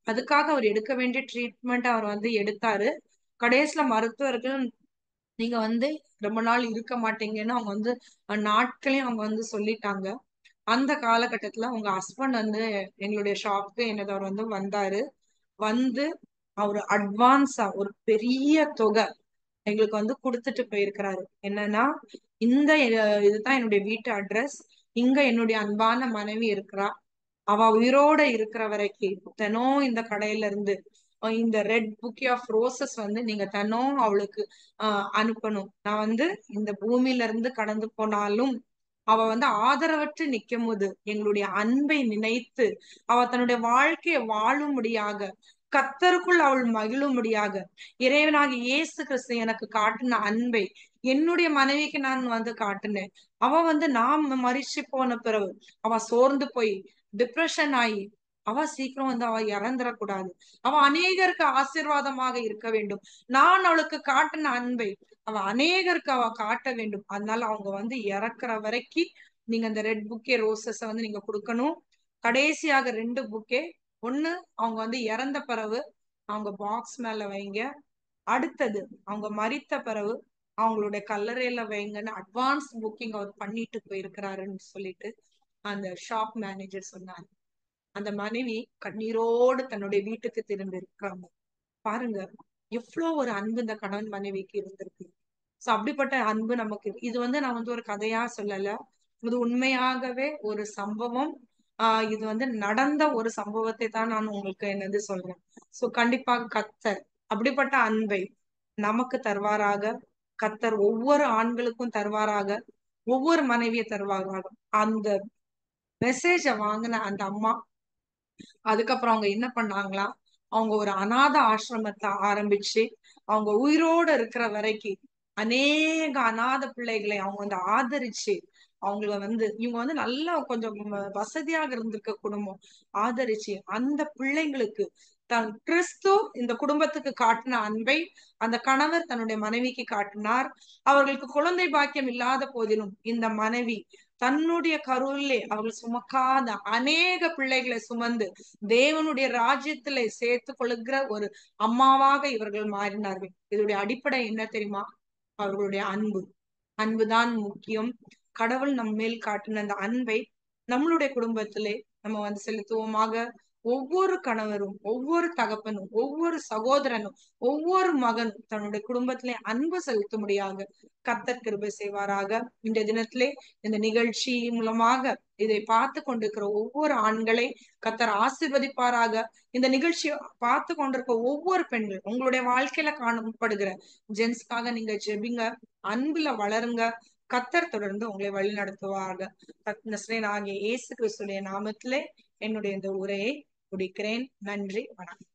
அதுக்காக அவர் எடுக்க வேண்டிய ட்ரீட்மெண்ட் அவர் வந்து எடுத்தாரு. கடைசியில மருத்துவர்கள் நீங்க வந்து ரொம்ப நாள் இருக்க மாட்டீங்கன்னு அவங்க வந்து நாட்களையும் அவங்க வந்து சொல்லிட்டாங்க. அந்த காலகட்டத்துல உங்க ஹஸ்பண்ட் வந்து எங்களுடைய ஷாப்க்கு என்னது அவர் வந்து வந்தாரு. வந்து அவரு அட்வான்ஸா ஒரு பெரிய தொகை எங்களுக்கு வந்து குடுத்துட்டு போயிருக்கிறாரு. என்னன்னா, இந்த இதுதான் என்னுடைய வீட்டு அட்ரஸ். இங்க என்னுடைய அன்பான மனைவி இருக்கிறா. அவ உயிரோட இருக்கிற வரைக்கும் தினம் இந்த கடையில இருந்து இந்த ரெட் புக்கே ஆஃப் ரோசஸ் வந்து நீங்க தினம் அவளுக்கு அனுப்பணும். நான் வந்து இந்த பூமியில இருந்து கடந்து போனாலும் அவ வந்து ஆதரவற்று நிக்கும் போது எங்களுடைய அன்பை நினைத்து அவ தன்னுடைய வாழ்க்கையை வாழும்படியாக கர்த்தருக்குள் அவள் மகிழும்படியாக இறைவனாகிய இயேசு கிறிஸ்து எனக்கு காட்டின அன்பை என்னுடைய மனைவிக்கு நான் வந்து காட்டினேன். அவ வந்து நான் மரிச்சு போன பிறகு அவ சோர்ந்து போய் டிப்ரெஷன் ஆகி அவ சீக்கிரம் வந்து அவ இறந்துடக்கூடாது. அவ அநேகருக்கு ஆசீர்வாதமாக இருக்க வேண்டும். நான் அவளுக்கு காட்டின அன்பை அவ அநேகருக்கு அவ காட்ட வேண்டும். அதனால அவங்க வந்து இறக்குற வரைக்கும் நீங்க அந்த ரெட் புக்கே ரோசஸ் வந்து நீங்க கொடுக்கணும். கடைசியாக 2 புக்கே, ஒண்ணு அவங்க வந்து இறந்த பிறகு அவங்க பாக்ஸ் மேல வைங்க. அடுத்தது அவங்க மரித்த பிறகு அவங்களுடைய கல்லறையில வைங்கன்னு அட்வான்ஸ் புக்கிங் அவர் பண்ணிட்டு போயிருக்கிறாருன்னு சொல்லிட்டு அந்த ஷாப் மேனேஜர் சொன்னார். அந்த மனைவி கண்ணீரோடு தன்னுடைய வீட்டுக்கு திரும்பி இருக்காங்க. பாருங்க, எவ்வளவு ஒரு அன்பு இந்த கணவன் மனைவிக்கு இருந்திருக்கு. சோ அப்படிப்பட்ட அன்பு நமக்கு இது வந்து நான் வந்து ஒரு கதையா சொல்லல. இது உண்மையாகவே ஒரு சம்பவம். இது வந்து நடந்த ஒரு சம்பவத்தை தான் நான் உங்களுக்கு என்னது சொல்றேன். சோ கண்டிப்பாக கர்த்தர் அப்படிப்பட்ட அன்பை நமக்கு தருவாராக. கர்த்தர் ஒவ்வொரு ஆண்களுக்கும் தருவாராக. ஒவ்வொரு மனைவியை தருவாராக. அந்த மெசேஜ வாங்கின அந்த அம்மா அதுக்கப்புறம் அவங்க என்ன பண்ணாங்களாம், அவங்க ஒரு அநாத ஆசிரமத்தை ஆரம்பிச்சு அவங்க உயிரோட இருக்கிற வரைக்கும் அநேக அநாத பிள்ளைகளை அவங்க வந்து ஆதரிச்சு அவங்கள வந்து இவங்க வந்து நல்லா கொஞ்சம் வசதியாக இருந்திருக்க குடும்பம் ஆதரிச்சு அந்த பிள்ளைங்களுக்கு தன் கிறிஸ்து இந்த குடும்பத்துக்கு காட்டின அன்பை அந்த கணவர் தன்னுடைய மனைவிக்கு காட்டினார். அவர்களுக்கு குழந்தை பாக்கியம் இல்லாத போதிலும் இந்த மனைவி தன்னுடைய கருவிலே அவர்கள் சுமக்காத அநேக பிள்ளைகளை சுமந்து தேவனுடைய ராஜ்யத்திலே சேர்த்து கொள்ளுகிற ஒரு அம்மாவாக இவர்கள் மாறினார்கள். இதோடைய அடிப்படை என்ன தெரியுமா? அவர்களுடைய அன்பு. அன்புதான் முக்கியம். கடவுள் நம் மேல் காட்டின அந்த அன்பை நம்மளுடைய குடும்பத்திலே நம்ம வந்து செலுத்துவோமாக. ஒவ்வொரு கணவரும், ஒவ்வொரு தகப்பனும், ஒவ்வொரு சகோதரனும், ஒவ்வொரு மகனும் தன்னுடைய குடும்பத்திலே அன்பு செலுத்தும்படியாக கர்த்தர் கிருபை செய்வாராக. இந்த தினத்திலே இந்த நிகழ்ச்சி மூலமாக இதை பார்த்து கொண்டிருக்கிற ஒவ்வொரு ஆண்களை கர்த்தர் ஆசீர்வதிப்பாராக. இந்த நிகழ்ச்சியை பார்த்து கொண்டிருக்க ஒவ்வொரு பெண்கள் உங்களுடைய வாழ்க்கையில காணப்படுகிற ஜென்ஸ்க்காக நீங்க ஜெபிங்க, அன்புல வளருங்க. கர்த்தர் தொடர்ந்து உங்களை வழி நடத்துவார்கள். நஸ்ரேன் ஆகிய இயேசு கிறிஸ்துடைய நாமத்திலே என்னுடைய இந்த உரையை முடிக்கிறேன். நன்றி, வணக்கம்.